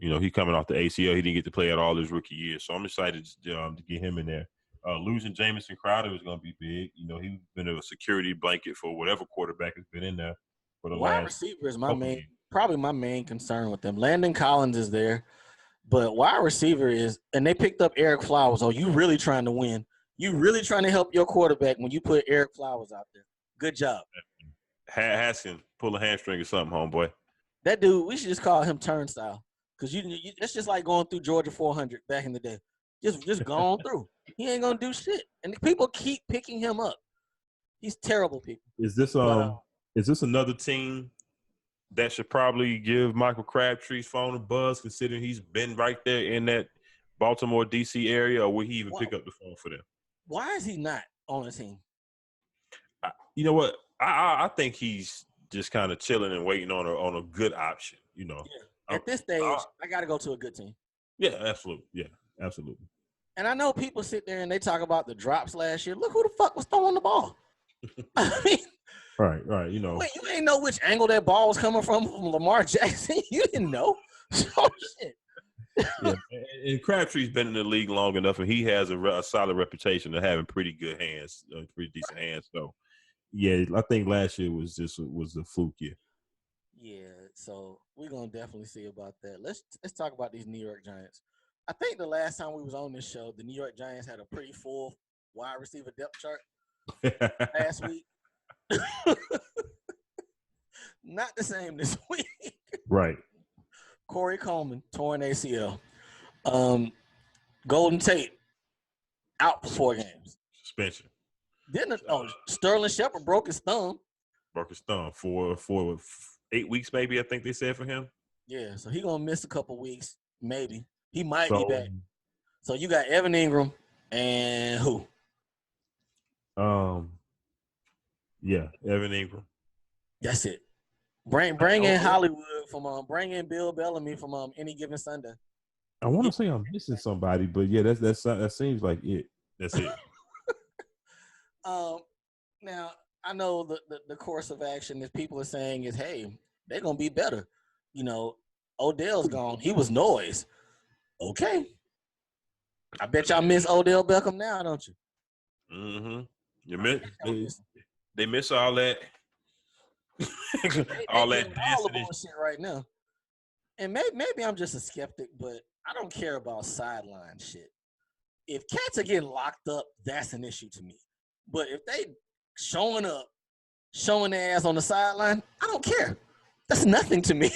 He coming off the ACL. He didn't get to play at all his rookie year, so I'm excited to get him in there. Losing Jamison Crowder is going to be big. He's been a security blanket for whatever quarterback has been in there for the wide receiver is probably my main concern with them. Landon Collins is there, but wide receiver is, and they picked up Eric Flowers. Oh, you really trying to win? You really trying to help your quarterback when you put Eric Flowers out there? Good job. Haskins pull a hamstring or something, homeboy. That dude, we should just call him Turnstile because that's just like going through Georgia 400 back in the day. Just going through. He ain't gonna do shit, and people keep picking him up. He's terrible, people. Is this another team that should probably give Michael Crabtree's phone a buzz, considering he's been right there in that Baltimore, D.C. area, or will he even pick up the phone for them? Why is he not on the team? You know what? I think he's just kind of chilling and waiting on a good option. Yeah. At this stage, I got to go to a good team. Yeah, absolutely. Yeah, absolutely. And I know people sit there and they talk about the drops last year. Look who the fuck was throwing the ball. I mean, right. You ain't know which angle that ball was coming from Lamar Jackson. You didn't know. Oh, shit. Yeah, and Crabtree's been in the league long enough, and he has a solid reputation of having pretty good hands, pretty decent hands. So, yeah, I think last year was a fluke year. Yeah, so we're gonna definitely see about that. Let's talk about these New York Giants. I think the last time we was on this show, the New York Giants had a pretty full wide receiver depth chart last week. Not the same this week. Right. Corey Coleman, torn ACL. Golden Tate, out for 4 games. Suspension. Sterling Shepard broke his thumb. Broke his thumb for 8 weeks, maybe, I think they said for him. Yeah, so he gonna miss a couple weeks, maybe. He might be back. So you got Evan Ingram and who? Yeah, Evan Ingram. That's it. Bring in Hollywood from bring in Bill Bellamy from Any Given Sunday. I want to say I'm missing somebody, but yeah, that seems like it. That's it. Now I know the course of action that people are saying is, hey, they're gonna be better. You know, Odell's gone. He was noise. Okay. I bet y'all miss Odell Beckham now, don't you? Mm-hmm. They miss all that. all that bullshit right now. And maybe I'm just a skeptic, but I don't care about sideline shit. If cats are getting locked up, that's an issue to me. But if they showing their ass on the sideline, I don't care. That's nothing to me.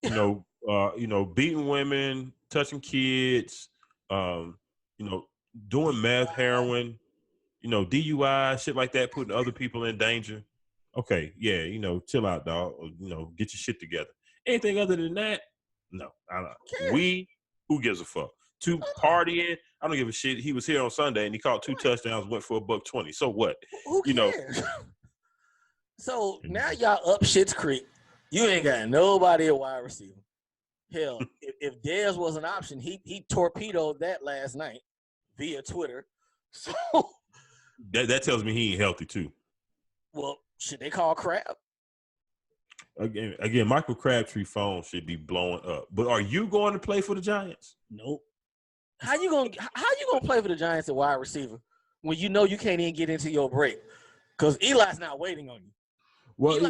Beating women, touching kids, doing meth, heroin, DUI, shit like that, putting other people in danger. Okay, yeah, chill out, dog. Or, get your shit together. Anything other than that, no. I don't. Who gives a fuck? To partying, I don't give a shit. He was here on Sunday and he caught 2 touchdowns, went for $120. So what? Who cares? So now y'all up Shit's Creek. You ain't got nobody at wide receiver. Hell, if Dez was an option, he torpedoed that last night via Twitter. So that tells me he ain't healthy too. Well, should they call Crab? Again, Michael Crabtree's phone should be blowing up. But are you going to play for the Giants? Nope. How you gonna play for the Giants at wide receiver when you know you can't even get into your break? Because Eli's not waiting on you. Well,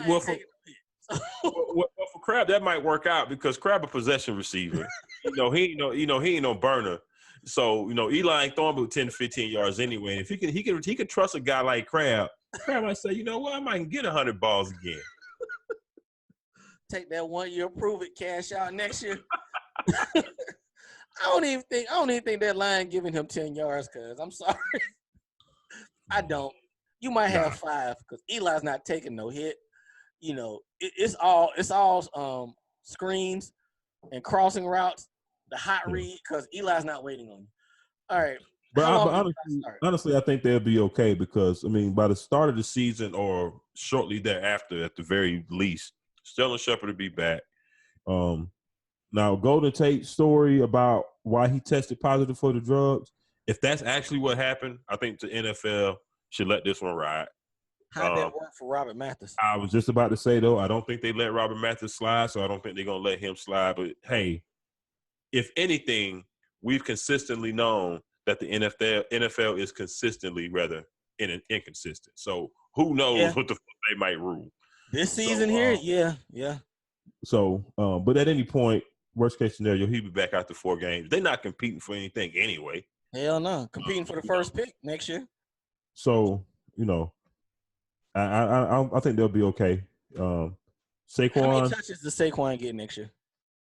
for Crab, that might work out because Crab a possession receiver. He ain't no burner. So, Eli ain't throwing about 10 to 15 yards anyway. If he can trust a guy like Crab might say, you know what, I might get 100 balls again. Take that 1 year, prove it, cash out next year. I don't even think that line giving him 10 yards, cuz I'm sorry. I don't. You might have 5 because Eli's not taking no hit. It's all screens and crossing routes, the hot read, because Eli's not waiting on you. All right. But honestly, I think they'll be okay because, by the start of the season or shortly thereafter, at the very least, Sterling Shepard will be back. Now, Golden Tate's story about why he tested positive for the drugs, if that's actually what happened, I think the NFL should let this one ride. How'd that work for Robert Mathis? I was just about to say, though, I don't think they let Robert Mathis slide, so I don't think they're going to let him slide. But, hey, if anything, we've consistently known that the NFL is consistently rather inconsistent. So who knows what the fuck they might rule. This season here, yeah. So, but at any point, worst case scenario, he'll be back after 4 games. They're not competing for anything anyway. Hell no. Competing for the first pick next year. So, I think they'll be okay. Saquon. How many touches does Saquon get next year?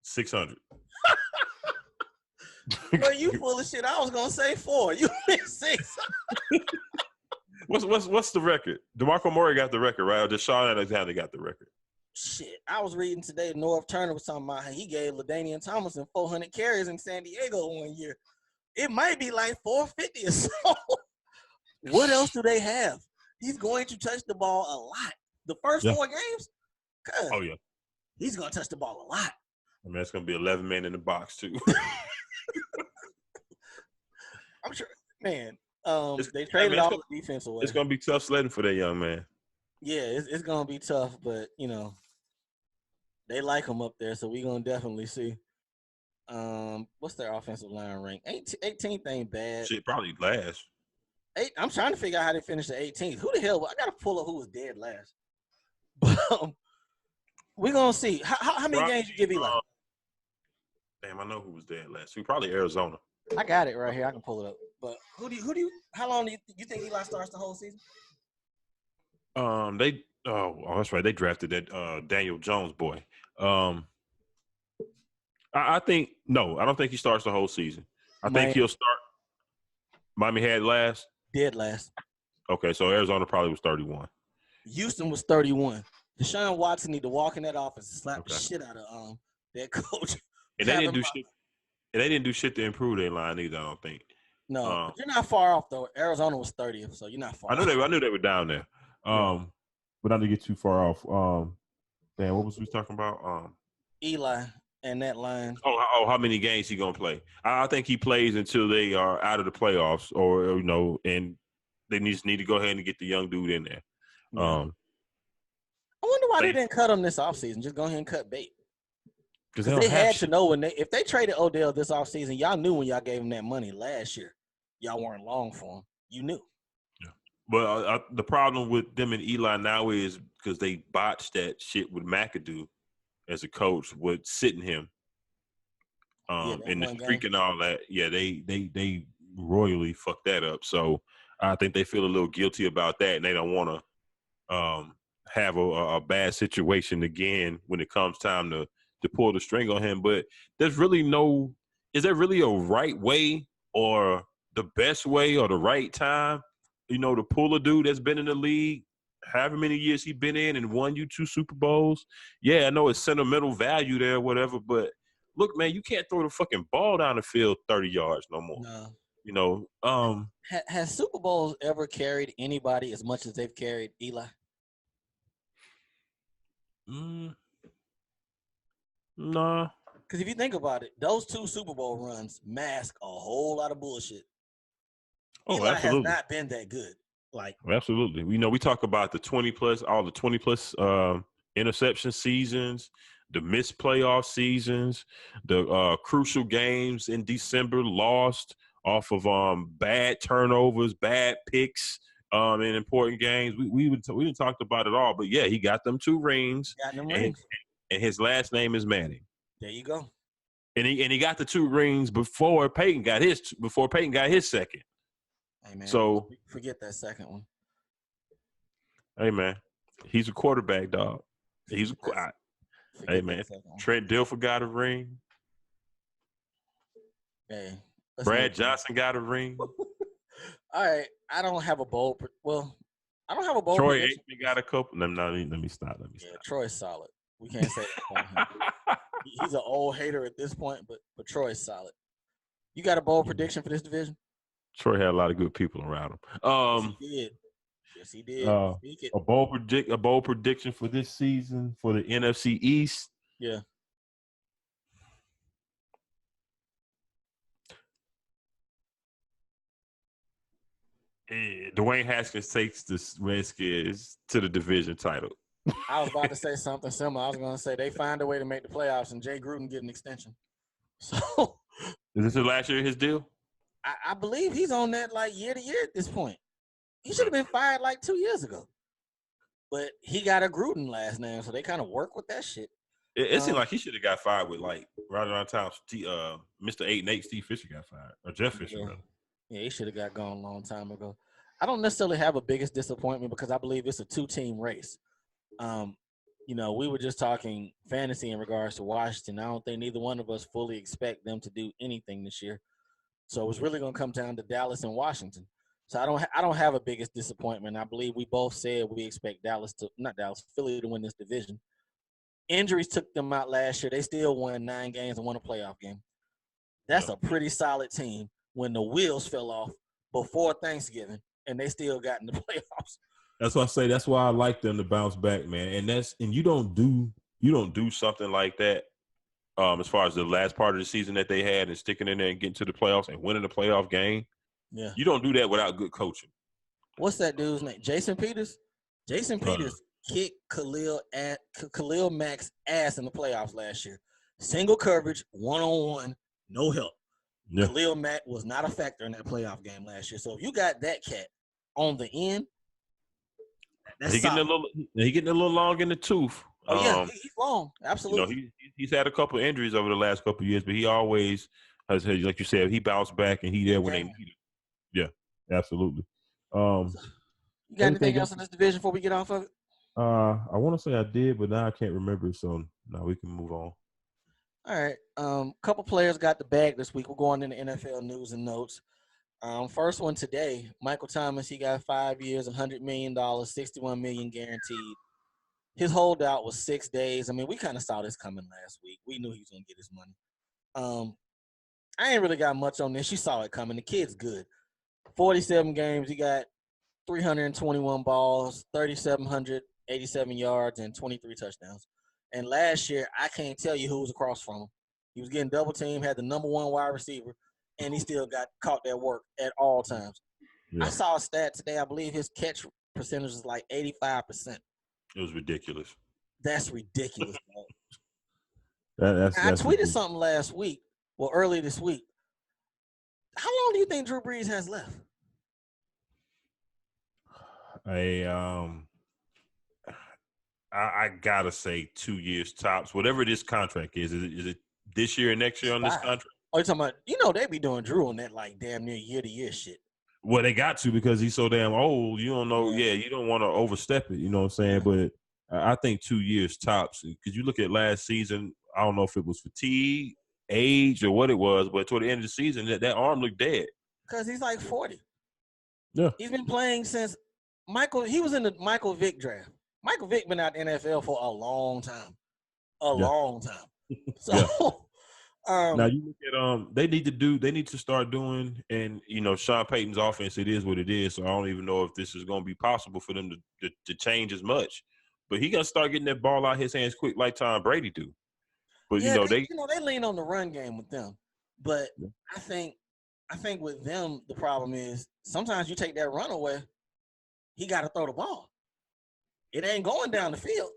600. Well, you full of shit. I was gonna say 4. You meant 6. What's the record? DeMarco Murray got the record, right? Or Deshaun Alexander got the record? Shit, I was reading today. North Turner was talking about how he gave LaDainian Tomlinson 400 carries in San Diego 1 year. It might be like 450 or so. What else do they have? He's going to touch the ball a lot. The first 4 games? Oh, yeah. He's going to touch the ball a lot. It's going to be 11 men in the box, too. I'm sure, man. They traded all the defense away. It's going to be tough sledding for that young man. Yeah, it's going to be tough, but, they like him up there, so we're going to definitely see. What's their offensive line rank? 18th ain't bad. Shit, probably last. I'm trying to figure out how they finished the 18th. Who the hell? I got to pull up who was dead last. But we're going to see. How many games you give Eli? Damn, I know who was there last week. Probably Arizona. I got it right here. I can pull it up. But how long do you think Eli starts the whole season? That's right. They drafted that Daniel Jones boy. I think no, I don't think he starts the whole season. I think he'll start. Miami had last. Dead last. Okay, so Arizona probably was 31. Houston was 31. Deshaun Watson need to walk in that office and slap the shit out of that coach. And they didn't do shit. And they didn't do shit to improve their line either. I don't think. No, but you're not far off though. Arizona was 30th, so you're not far. I knew they were down there. But not to get too far off. Damn, what was we talking about? Eli and that line. How many games he gonna play? I think he plays until they are out of the playoffs, or and they just need to go ahead and get the young dude in there. Yeah. I wonder why they didn't cut him this offseason. Just go ahead and cut bait. Because they had to know if they traded Odell this offseason, y'all knew when y'all gave him that money last year. Y'all weren't long for him. You knew. Yeah. But the problem with them and Eli now is because they botched that shit with McAdoo as a coach with sitting him and the streak and all that. Yeah, they royally fucked that up. So I think they feel a little guilty about that, and they don't want to have a bad situation again when it comes time to pull the string on him. But there's really is there really a right way or the best way or the right time, to pull a dude that's been in the league however many years he's been in and won you 2 Super Bowls? Yeah, I know it's sentimental value there or whatever, but look, man, you can't throw the fucking ball down the field 30 yards no more. No. Has Super Bowls ever carried anybody as much as they've carried Eli? Nah. Because if you think about it, those 2 Super Bowl runs mask a whole lot of bullshit. Eli absolutely. has not been that good. Absolutely. We talk about the 20+ interception seasons, the missed playoff seasons, the crucial games in December lost off of bad turnovers, bad picks in important games. We didn't talk about it all, but yeah, he got them 2 rings. And his last name is Manning. There you go. And he got the 2 rings before Peyton got his second. Hey man, so forget that second one. Hey man, he's a quarterback, dog. Hey man, Trent Dilfer got a ring. Hey, Brad Johnson got a ring. All right, I don't have a bold. Troy Aikman got a couple. Let me stop. Troy's solid. We can't say that about him. He's an old hater at this point, but Troy's solid. You got a bold prediction for this division? Troy had a lot of good people around him. Yes, he did. A bold prediction for this season for the NFC East. Yeah. Dwayne Haskins takes the Redskins to the division title. I was about to say something similar. I was going to say they find a way to make the playoffs, and Jay Gruden get an extension. So, is this the last year of his deal? I believe he's on that year to year at this point. He should have been fired 2 years ago. But he got a Gruden last name, so they kind of work with that shit. It seemed like he should have got fired with right around time. Mr. 8-8 Steve Fisher got fired, or Jeff Fisher. Yeah, he should have got gone a long time ago. I don't necessarily have a biggest disappointment because I believe it's a 2-team race. We were just talking fantasy in regards to Washington. I don't think neither one of us fully expect them to do anything this year. So it's really going to come down to Dallas and Washington. So I don't have a biggest disappointment. I believe we both said we expect Philly to win this division. Injuries took them out last year. They still won 9 games and won a playoff game. That's a pretty solid team when the wheels fell off before Thanksgiving and they still got in the playoffs. That's why I say that's why I like them to bounce back, man. And you don't do something like that as far as the last part of the season that they had and sticking in there and getting to the playoffs and winning the playoff game. Yeah. You don't do that without good coaching. What's that dude's name? Jason Peters? Jason Peters kicked Khalil Mack's ass in the playoffs last year. Single coverage, 1-on-1, no help. Yeah. Khalil Mack was not a factor in that playoff game last year. So if you got that cat on the end, that's he getting a little long in the tooth. Oh yeah, he's long. You know, Absolutely. he's had a couple of injuries over the last couple of years, but he always has, like you said, he bounced back and he there when they Yeah. need him. Yeah, absolutely. Um, You got anything everything else. else in this division before we get off of it? I want to say I did, but now I can't remember. So now we can move on. All right. Couple players got the bag this week. We're going into NFL news and notes. First one today, Michael Thomas. He got 5 years, $100 million, 61 million guaranteed. His holdout was 6 days. I mean, we kind of saw this coming last week. We knew he was gonna get his money. I ain't really got much on this. You saw it coming. The kid's good. 47 games. He got 321 balls, 3,787 yards, and 23 touchdowns. And last year, I can't tell you who was across from him. He was getting double teamed, had the number one wide receiver, and he still got caught that work at all times. Yeah. I saw a stat today. I believe his catch percentage is like 85%. It was ridiculous. That's ridiculous, bro. That's I tweeted ridiculous. something last week, well, early this week. How long do you think Drew Brees has left? I gotta say 2 years tops. Whatever this contract is it this year and next year on this contract? Oh, you're talking about, they be doing Drew on that like damn near year to year shit. Well, they got to because he's so damn old. You don't know. Yeah. You don't want to overstep it. You know what I'm saying? But I think 2 years tops. Because you look at last season, I don't know if it was fatigue, age, or what it was, but toward the end of the season, that arm looked dead. Because he's like 40. Yeah. He's been playing since he was in the Michael Vick draft. Michael Vick been out in the NFL for a long time. Long time. So now you look at they need to start doing, and Sean Payton's offense, it is what it is. So I don't even know if this is going to be possible for them to change as much. But he gonna start getting that ball out his hands quick like Tom Brady do. But they lean on the run game with them. But I think with them the problem is sometimes you take that run away, he got to throw the ball. It ain't going down the field.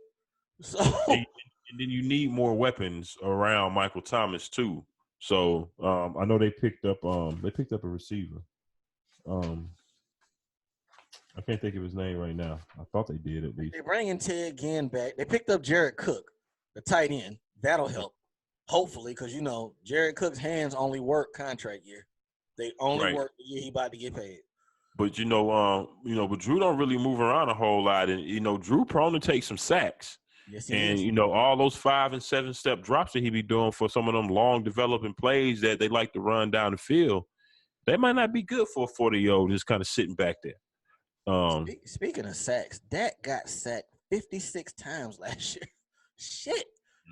So and then you need more weapons around Michael Thomas too. So I know they picked up a receiver. I can't think of his name right now. I thought they did at least. They're bringing Ted Ginn back. They picked up Jared Cook, the tight end. That'll help, hopefully, because Jared Cook's hands only work contract year. They only work the year he about to get paid. But but Drew don't really move around a whole lot, and Drew prone to take some sacks. Yes, he is. All those 5 and 7 step drops that he be doing for some of them long developing plays that they like to run down the field, they might not be good for a 40-year-old just kind of sitting back there. Speaking of sacks, Dak got sacked 56 times last year. Shit,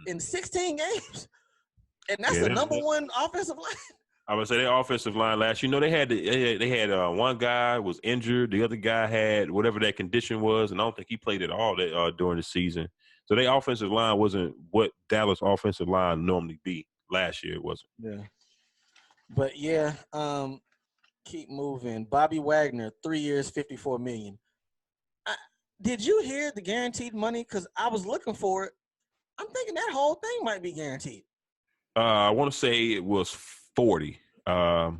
in 16 games, and that's the number one offensive line. I would say their offensive line last year, they had one guy was injured, the other guy had whatever that condition was, and I don't think he played at all during the season. So their offensive line wasn't what Dallas offensive line normally be. Last year it wasn't. Yeah. But keep moving. Bobby Wagner, 3 years, $54 million. Did you hear the guaranteed money? Because I was looking for it. I'm thinking that whole thing might be guaranteed. I want to say it was 40. I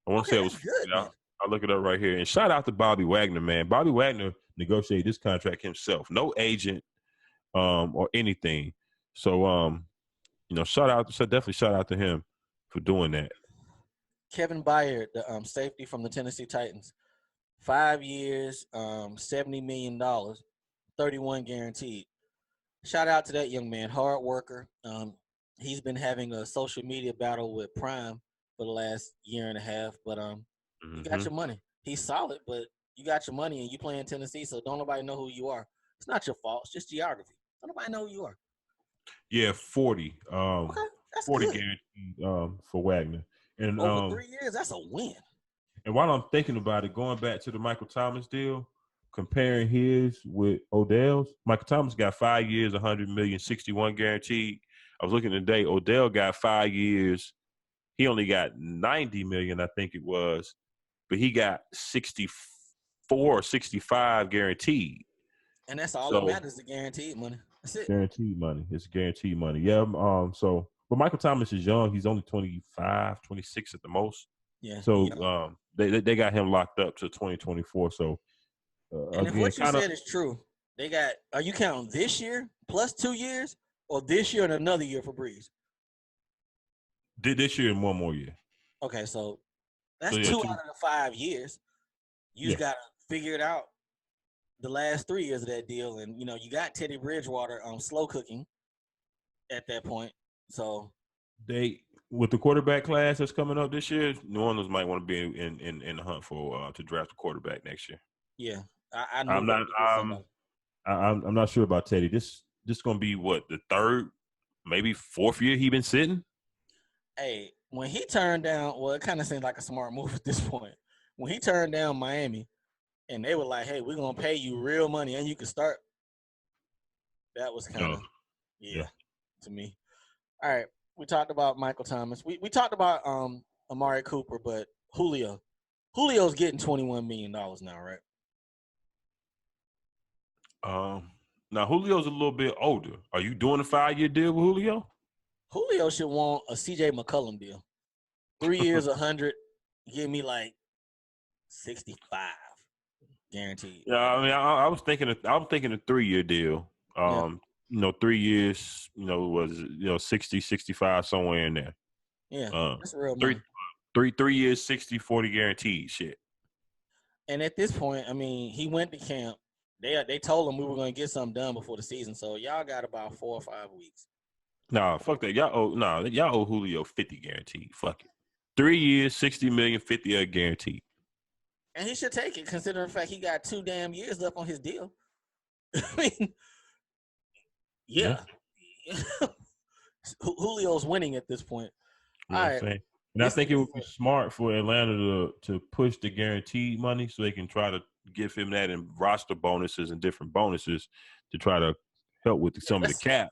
want to say it was 40. Good, I'll look it up right here. And shout out to Bobby Wagner, man. Bobby Wagner negotiated this contract himself. No agent or anything. So, definitely shout out to him for doing that. Kevin Byard, the safety from the Tennessee Titans, 5 years, $70 million, 31 guaranteed. Shout out to that young man, hard worker. He's been having a social media battle with Prime for the last year and a half, but you got your money. He's solid, but you got your money and you play in Tennessee, so don't nobody know who you are. It's not your fault. It's just geography. Don't nobody know who you are. Yeah, 40. Okay, that's 40 good. guaranteed for Wagner. And over 3 years, that's a win. And while I'm thinking about it, going back to the Michael Thomas deal, comparing his with Odell's, Michael Thomas got 5 years, $100 million, 61 guaranteed. I was looking today. Odell got 5 years. He only got $90 million, I think it was, but he got 64 or 65 guaranteed. And that's all that matters, the guaranteed money. That's it. Guaranteed money. It's guaranteed money. Yeah. But Michael Thomas is young. He's only 25, 26 at the most. Yeah. So they got him locked up to 2024. So and if what you said is true, They got. Are you counting this year plus 2 years, or this year and another year for Breeze? Did this year and one more year. Okay, so that's So yeah, 2 two. out of the 5 years. You just Yeah. got to figure it out the last 3 years of that deal, and you got Teddy Bridgewater slow cooking at that point. So They with the quarterback class that's coming up this year, New Orleans might want to be in the hunt for to draft a quarterback next year. yeah, I knew I'm they not. would get somebody. I'm not sure about Teddy. This going to be what, the third, maybe fourth year he been sitting. Hey, when he turned down, well, it kind of seemed like a smart move at this point. When he turned down Miami, and they were like, "Hey, we're gonna pay you real money, and you can start." That was kind of, Yeah. to me. All right, we talked about Michael Thomas. We talked about Amari Cooper, but Julio's getting $21 million now, right? Now Julio's a little bit older. Are you doing a 5-year deal with Julio? Julio should want a CJ McCollum deal. 3 years, 100, give me like 65 guaranteed. Yeah, I mean, I was thinking a 3-year deal. 3 years, was 60, 65, somewhere in there. Yeah, that's real money. Three years, 60, 40 guaranteed. Shit. And at this point, I mean, he went to camp. They told him we were going to get something done before the season, so y'all got about 4 or 5 weeks. Nah, fuck that. Y'all owe Julio 50 guaranteed. Fuck it. 3 years, 60 million, 50 guaranteed. And he should take it, considering the fact he got 2 damn years left on his deal. I mean, yeah. Julio's winning at this point. All right. And I think it would be smart for Atlanta to push the guaranteed money so they can try to give him that in roster bonuses and different bonuses to try to help with some of the cap.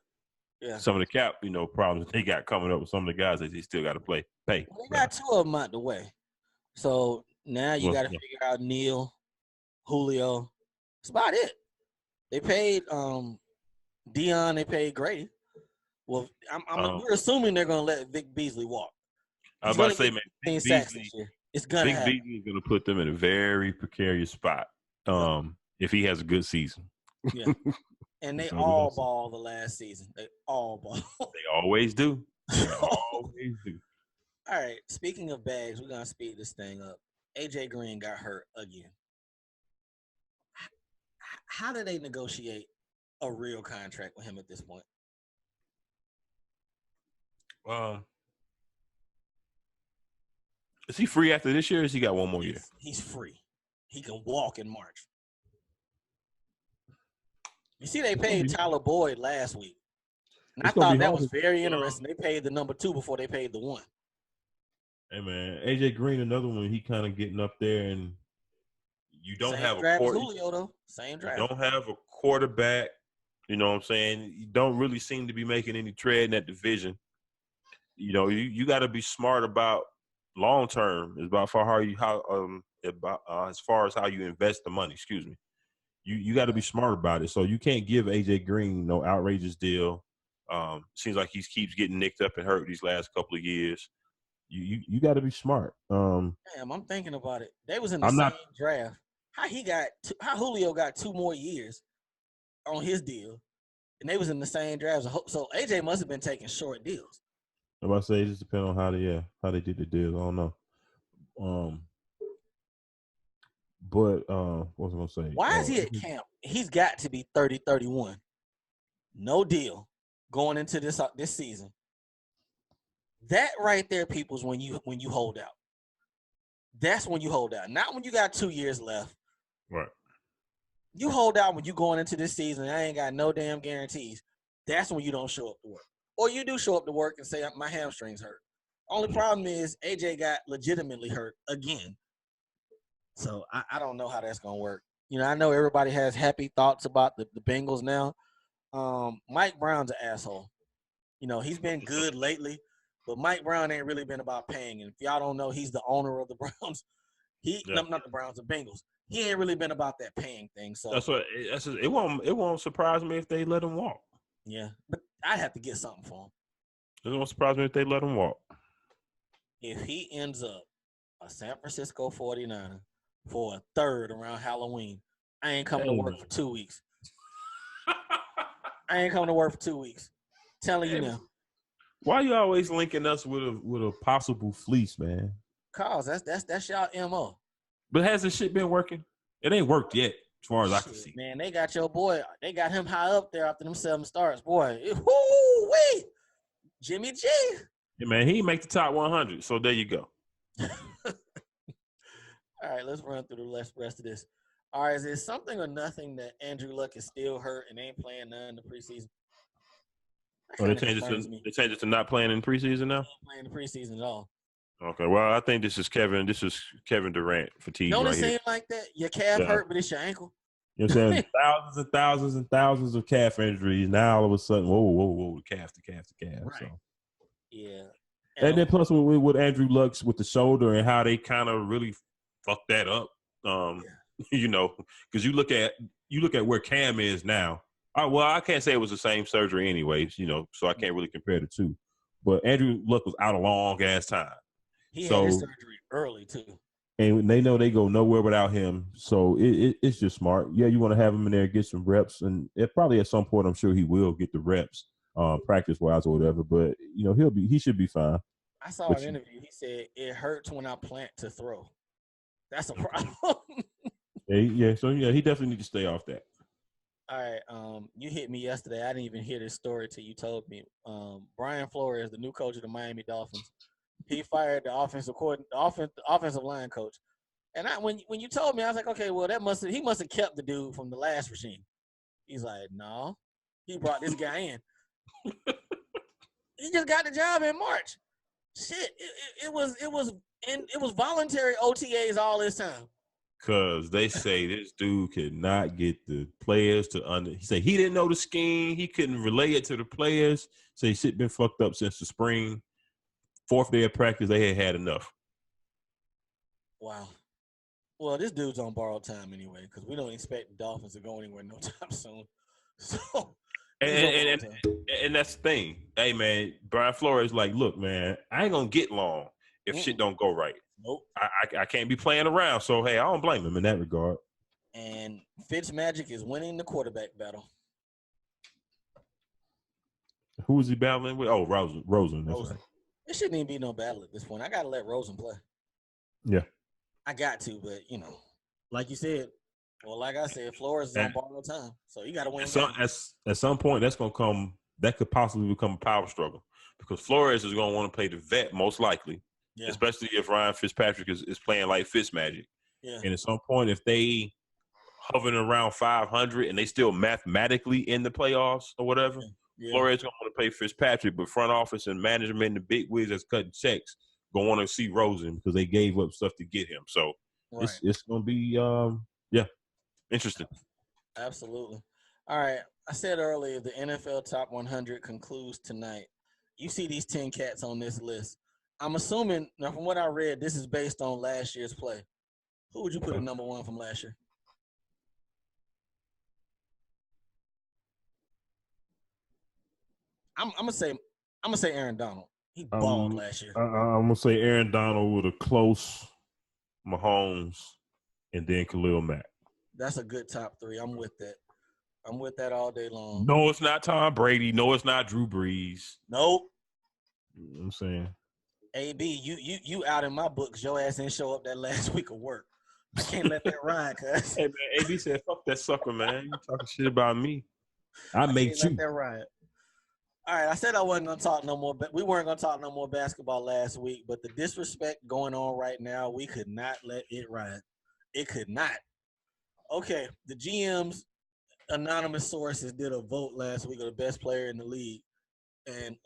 Yeah. Some of the cap, problems they got coming up with some of the guys that they still got to pay. Well, they got 2 of them out the way. So now you got to figure out Neal, Julio. That's about it. They paid Dion. They paid Grady. Well, we're assuming they're going to let Vic Beasley walk. I was about to say, man, Vic Beasley, it's gonna happen. Vic Beasley is going to put them in a very precarious spot if he has a good season. Yeah. And they all ball the last season. They all ball. They always do. They always do. All right. Speaking of bags, we're gonna speed this thing up. AJ Green got hurt again. How do they negotiate a real contract with him at this point? Is he free after this year? Or has he got one more year? He's free. He can walk in March. You see, they paid Tyler Boyd last week. And I thought that was very interesting. They paid the number 2 before they paid the 1. Hey, man, AJ Green, another one, he kind of getting up there, and you don't have a Julio, though. Same draft. You don't have a quarterback. You know what I'm saying? You don't really seem to be making any tread in that division. You got to be smart about long term. It's about as far as how you invest the money. Excuse me. You got to be smart about it. So you can't give AJ Green no outrageous deal. Seems like he keeps getting nicked up and hurt these last couple of years. You got to be smart. Damn, I'm thinking about it. They was in the same draft. How Julio got 2 more years on his deal, and they was in the same draft. So AJ must have been taking short deals. I'm about to say it just depends on how they did the deal. I don't know. But what was I gonna say? Why is he at camp? He's got to be 30, 31. No deal going into this season. That right there, people's when you hold out. That's when you hold out. Not when you got 2 years left. Right. You hold out when you going into this season. I ain't got no damn guarantees. That's when you don't show up to work. Or you do show up to work and say, my hamstring's hurt. Only problem is AJ got legitimately hurt again. So I don't know how that's going to work. I know everybody has happy thoughts about the Bengals now. Mike Brown's an asshole. He's been good lately, but Mike Brown ain't really been about paying. And if y'all don't know, he's the owner of the Browns. Not the Browns, the Bengals. He ain't really been about that paying thing. So it won't surprise me if they let him walk. Yeah, but I'd have to get something for him. It won't surprise me if they let him walk. If he ends up a San Francisco 49er for a third around Halloween, I ain't coming to work for 2 weeks. I ain't coming to work for 2 weeks. Telling you now. Why you always linking us with a possible fleece, man? Cause that's y'all MO. But has this shit been working? It ain't worked yet, as far as I can see. Man, they got your boy. They got him high up there after them 7 starts. Boy, woo-wee. Jimmy G. Yeah, man, he make the top 100. So there you go. All right, let's run through the rest of this. All right, is it something or nothing that Andrew Luck is still hurt and ain't playing none in the preseason? They changed it to not playing in preseason now? Not playing the preseason at all. Okay, well, I think this is Kevin Durant fatigue Don't right it here. seem like that? Your calf hurt, but it's your ankle. You know what I'm saying? Thousands and thousands and thousands of calf injuries. Now all of a sudden, whoa, the calf. Right. So. Yeah. And then plus with Andrew Luck with the shoulder and how they kind of really fucked that up. You know, because you look at where Cam is now. I can't say it was the same surgery anyways, you know, so I can't really compare the two. But Andrew Luck was out a long ass time. He had his surgery early too. And they know they go nowhere without him. So it's just smart. Yeah, you want to have him in there, get some reps. And probably at some point, I'm sure he will get the reps practice-wise or whatever. But, you know, he should be fine. I saw an interview. He said, it hurts when I plant to throw. That's a problem. Yeah, so, yeah, he definitely needs to stay off that. All right, you hit me yesterday. I didn't even hear this story till you told me. Brian Flores, the new coach of the Miami Dolphins, he fired the offensive line coach. And when you told me, I was like, okay, well, he must have kept the dude from the last regime. He's like, no, he brought this guy in. He just got the job in March. Shit, it was voluntary OTAs all this time. Because they say this dude could not get the players to he said he didn't know the scheme. He couldn't relay it to the players. So shit been fucked up since the spring. 4th day of practice, they had enough. Wow. Well, this dude's on borrowed time anyway because we don't expect the Dolphins to go anywhere no time soon. So, and that's the thing. Hey, man, Brian Flores like, look, man, I ain't going to get long if shit don't go right. Nope. I can't be playing around. So, hey, I don't blame him in that regard. And Fitzmagic is winning the quarterback battle. Who is he battling with? Oh, Rosen. That's right. It shouldn't even be no battle at this point. I got to let Rosen play. Yeah. I got to, but, you know, like you said, like I said, Flores is on borrowed time. So you got to win. At some point, that's going to come – that could possibly become a power struggle because Flores is going to want to play the vet most likely. Yeah. Especially if Ryan Fitzpatrick is playing like Fitzmagic. Yeah. And at some point, if they hovering around 500 and they still mathematically in the playoffs or whatever, Flores going to want to play Fitzpatrick, but front office and management and the big wigs that's cutting checks going to want to see Rosen because they gave up stuff to get him. So it's going to be, interesting. Absolutely. All right. I said earlier the NFL Top 100 concludes tonight. You see these 10 cats on this list. I'm assuming, now from what I read, this is based on last year's play. Who would you put at number 1 from last year? I'm gonna say Aaron Donald. He balled last year. I'm gonna say Aaron Donald with a close Mahomes and then Khalil Mack. That's a good top 3. I'm with that. I'm with that all day long. No, it's not Tom Brady. No, it's not Drew Brees. Nope. You know what I'm saying? AB, you out in my books. Your ass didn't show up that last week of work. I can't let that ride, cuz. Hey, man, AB said, fuck that sucker, man. You talking shit about me. I made you. Let that ride. All right, I said I wasn't going to talk no more, but we weren't going to talk no more basketball last week, but the disrespect going on right now, we could not let it ride. It could not. Okay, the GM's anonymous sources did a vote last week of the best player in the league, and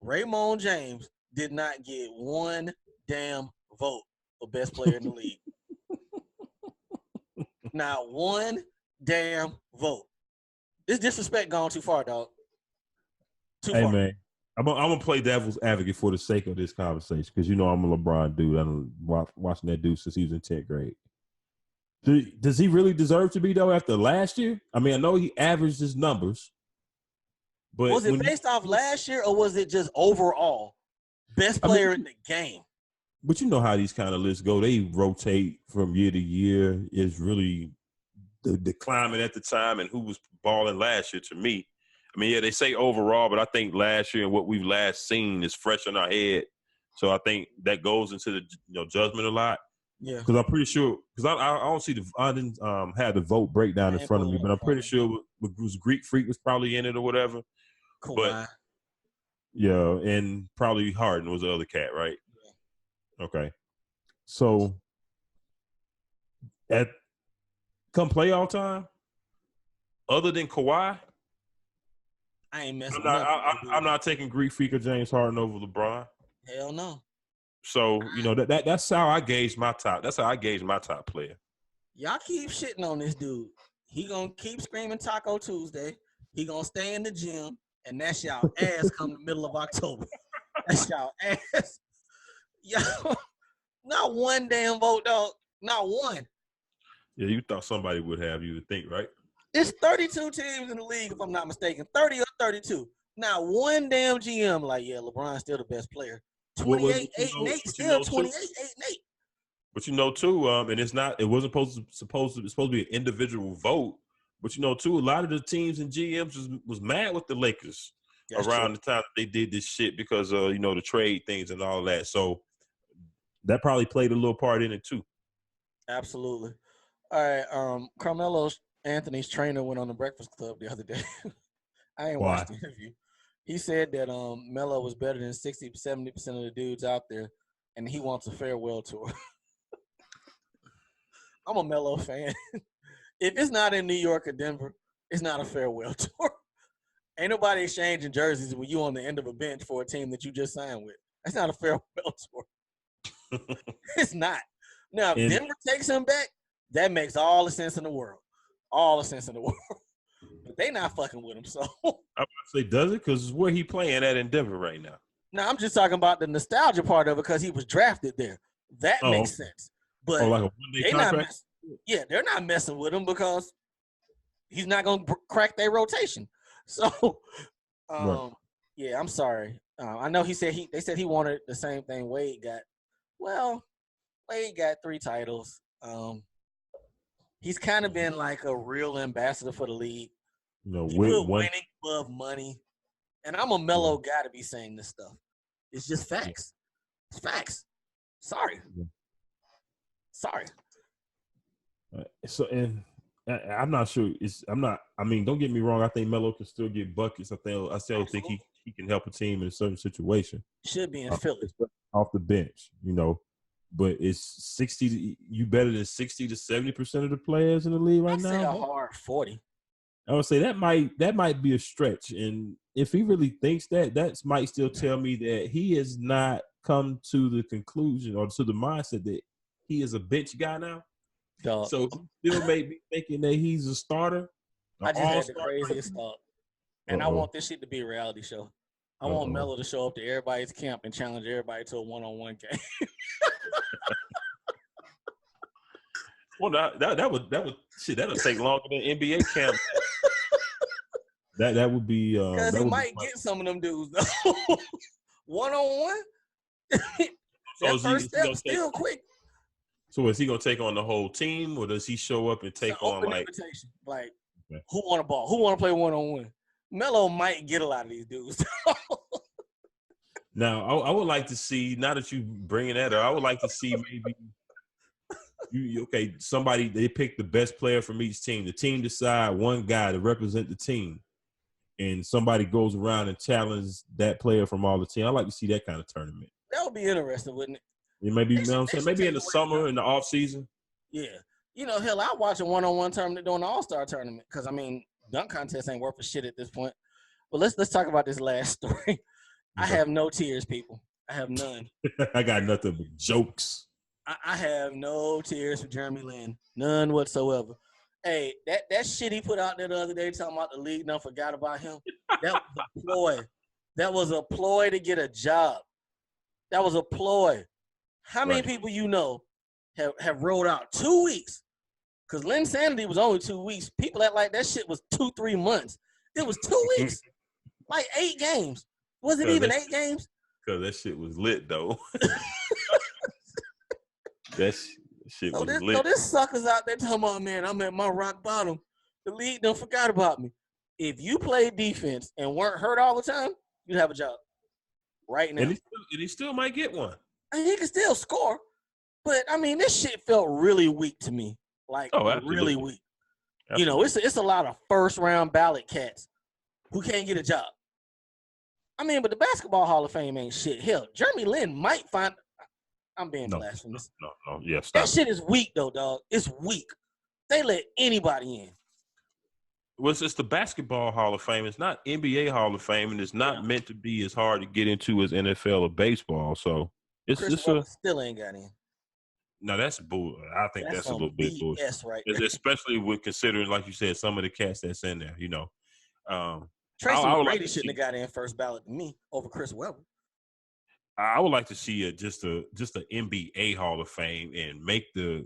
Raymond James did not get one damn vote for best player in the league. Not one damn vote. This disrespect gone too far, dog. Too far. Man, I'm gonna play devil's advocate for the sake of this conversation because you know I'm a LeBron dude. I'm watching that dude since he was in 10th grade. Does he really deserve to be though after last year? I mean, I know he averaged his numbers, but was it based off last year or was it just overall best player in the game? But you know how these kind of lists go; they rotate from year to year. It's really the climate at the time and who was balling last year to me. I mean, yeah, they say overall, but I think last year and what we've last seen is fresh in our head. So I think that goes into the judgment a lot. Yeah. Because I'm pretty sure, because I don't see I didn't have the vote breakdown in front of me, but I'm pretty sure was Greek Freak was probably in it or whatever. Kawhi. But yeah, and probably Harden was the other cat, right? Yeah. Okay. So come playoff time, other than Kawhi, I ain't messing. I'm not taking Greek Freak or James Harden over LeBron. Hell no. So that's how I gauge my top. That's how I gauge my top player. Y'all keep shitting on this dude. He gonna keep screaming Taco Tuesday. He gonna stay in the gym, and that's y'all ass come the middle of October. That's y'all ass. Y'all, not one damn vote, dog. Not one. Yeah, you thought somebody would have you to think, right? It's 32 teams in the league, if I'm not mistaken. 30 or 32. Not one damn GM like, yeah, LeBron's still the best player. 28, 8-8, still 28, 8-8. But too, and it's supposed to be an individual vote. But too, a lot of the teams and GMs was mad with the Lakers around the time they did this shit because the trade things and all that. So that probably played a little part in it too. Absolutely. All right, Carmelo Anthony's trainer went on the Breakfast Club the other day. I ain't watched the interview. He said that Melo was better than 60-70% of the dudes out there, and he wants a farewell tour. I'm a Melo fan. If it's not in New York or Denver, it's not a farewell tour. Ain't nobody exchanging jerseys when you on the end of a bench for a team that you just signed with. That's not a farewell tour. It's not. Now, if Denver takes him back, that makes all the sense in the world. All the sense in the world. But they not fucking with him, so. I would say, does it? Because where he playing at in Denver right now. No, I'm just talking about the nostalgia part of it because he was drafted there. That makes sense. But like a one-day contract? They're not messing with him because he's not going to crack their rotation. So, yeah, I'm sorry. I know they said he wanted the same thing Wade got. Well, Wade got 3 titles. He's kind of been like a real ambassador for the league. Winning above money. And I'm a Melo guy to be saying this stuff. It's just facts. It's facts. Sorry. So, and I'm not sure. Don't get me wrong. I think Melo can still get buckets. I still think he can help a team in a certain situation. Should be in Philly. Off the bench, But it's 60. You better than 60 to 70% of the players in the league right now. I'd say a hard 40. I would say that might be a stretch, and if he really thinks that might still tell me that he has not come to the conclusion or to the mindset that he is a bench guy now. Dog. So he still may be thinking that he's a starter. I just had the craziest thought, and I want this shit to be a reality show. I want Melo to show up to everybody's camp and challenge everybody to a one-on-one game. Well, that'll take longer than NBA camp. That would be because he might get some of them dudes though. One-on-one. So first step still quick. So is he gonna take on the whole team, or does he show up and take on like invitation. Who want a ball? Who want to play one-on-one? Melo might get a lot of these dudes. Now, I would like to see, now that you bringing that up, I would like to see maybe somebody, they pick the best player from each team. The team decide one guy to represent the team, and somebody goes around and challenges that player from all the team. I like to see that kind of tournament. That would be interesting, wouldn't it? Maybe maybe in the summer, in the off season. Yeah, hell, I watch a one-on-one tournament during the All-Star tournament because dunk contest ain't worth a shit at this point. But let's talk about this last story. I have no tears, people. I have none. I got nothing but jokes. I have no tears for Jeremy Lin. None whatsoever. Hey, that shit he put out there the other day talking about the league done forgot about him. That was a ploy. That was a ploy to get a job. That was a ploy. How many people have rolled out 2 weeks? Because Linsanity was only 2 weeks. People act like that shit was 2-3 months. It was 2 weeks. Like 8 games. Was it even 8 games? Because that shit was lit, though. Shit So was this, lit. so this suckers out there talking about, man, I'm at my rock bottom. The league done forgot about me. If you played defense and weren't hurt all the time, you'd have a job right now. And he still might get one. I mean, he can still score, but I mean, this shit felt really weak to me. Like, really weak. Absolutely. You know, it's a lot of first round ballot cats who can't get a job. I mean, but the Basketball Hall of Fame ain't shit. Hell, Jeremy Lin might find. I'm being blasphemous. No. Yeah, stop. That shit is weak, though, dog. It's weak. They let anybody in. Well, it's the Basketball Hall of Fame. It's not NBA Hall of Fame, and it's not meant to be as hard to get into as NFL or baseball. So Chris still ain't got in. No, that's bull. I think that's a little bit bullshit. Right, especially with considering, like you said, some of the cats that's in there. You know, Tracy McGrady shouldn't have got in first ballot to me over Chris Webber. I would like to see just a NBA Hall of Fame and make the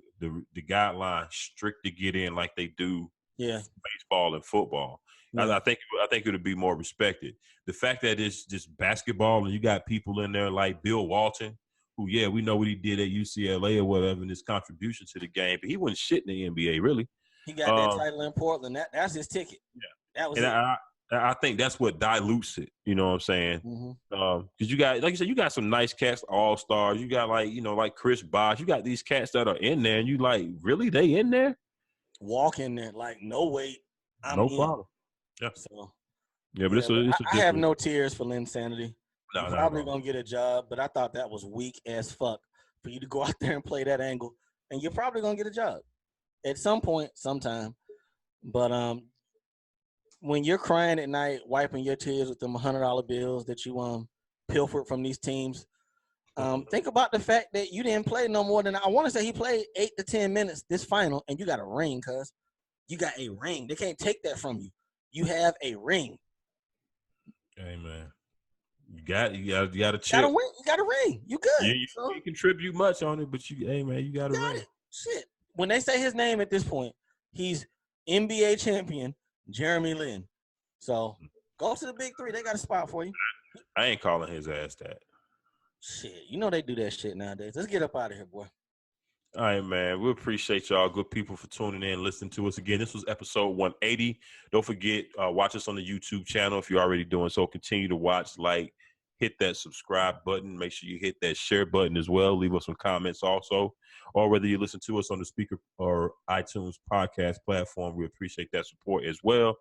guidelines strict to get in like they do. Yeah, baseball and football. Yeah. I think it would be more respected. The fact that it's just basketball and you got people in there like Bill Walton, who we know what he did at UCLA or whatever and his contribution to the game, but he wasn't shit in the NBA really. He got that title in Portland. That's his ticket. Yeah, that was it. I think that's what dilutes it. You know what I'm saying? Because you got, like you said, you got some nice cats, all stars. You got like Chris Bosh. You got these cats that are in there, and you like, really, they in there? Walk in there like, no wait, I'm no problem. Yeah. So but I have no tears for Lynn Sanity. No, You're probably gonna get a job, but I thought that was weak as fuck for you to go out there and play that angle, and you're probably gonna get a job at some point, sometime. But when you're crying at night, wiping your tears with them $100 bills that you pilfered from these teams. Think about the fact that you didn't play no more than, I want to say he played 8 to 10 minutes this final, and you got a ring, cuz. You got a ring. They can't take that from you. You have a ring. Hey, man. You got a chip. You got a ring. You good. You contribute much on it, but you got a ring. Shit. When they say his name at this point, he's NBA champion Jeremy Lin. So go to the big three. They got a spot for you. I ain't calling his ass that. Shit, you know they do that shit nowadays. Let's get up out of here, boy. All right, man. We appreciate y'all, good people, for tuning in, listening to us again. This was episode 180. Don't forget, watch us on the YouTube channel if you're already doing so. Continue to watch, hit that subscribe button. Make sure you hit that share button as well. Leave us some comments also. Or whether you listen to us on the Speaker or iTunes podcast platform, we appreciate that support as well.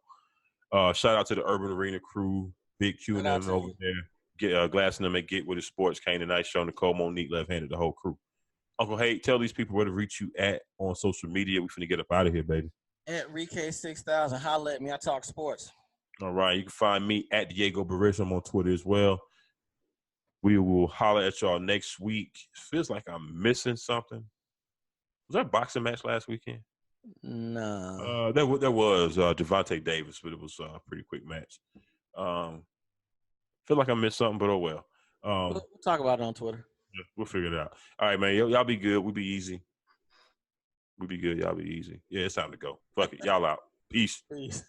Shout out to the Urban Arena crew, Big Q and them over there. Glassing them and Get With It Sports, Kane and Ice Show, Nicole Monique, left-handed, the whole crew. Uncle Hay, tell these people where to reach you at on social media. We finna get up out of here, baby. At ReK6000, holla at me. I talk sports. All right. You can find me at Diego Barrish. I'm on Twitter as well. We will holler at y'all next week. Feels like I'm missing something. Was there a boxing match last weekend? No. There was Javante Davis, but it was a pretty quick match. Feel like I missed something, but oh well. We'll talk about it on Twitter. Yeah, we'll figure it out. All right, man. Y'all be good. We'll be easy. We'll be good. Y'all be easy. Yeah, it's time to go. Fuck it. Y'all out. Peace. Peace.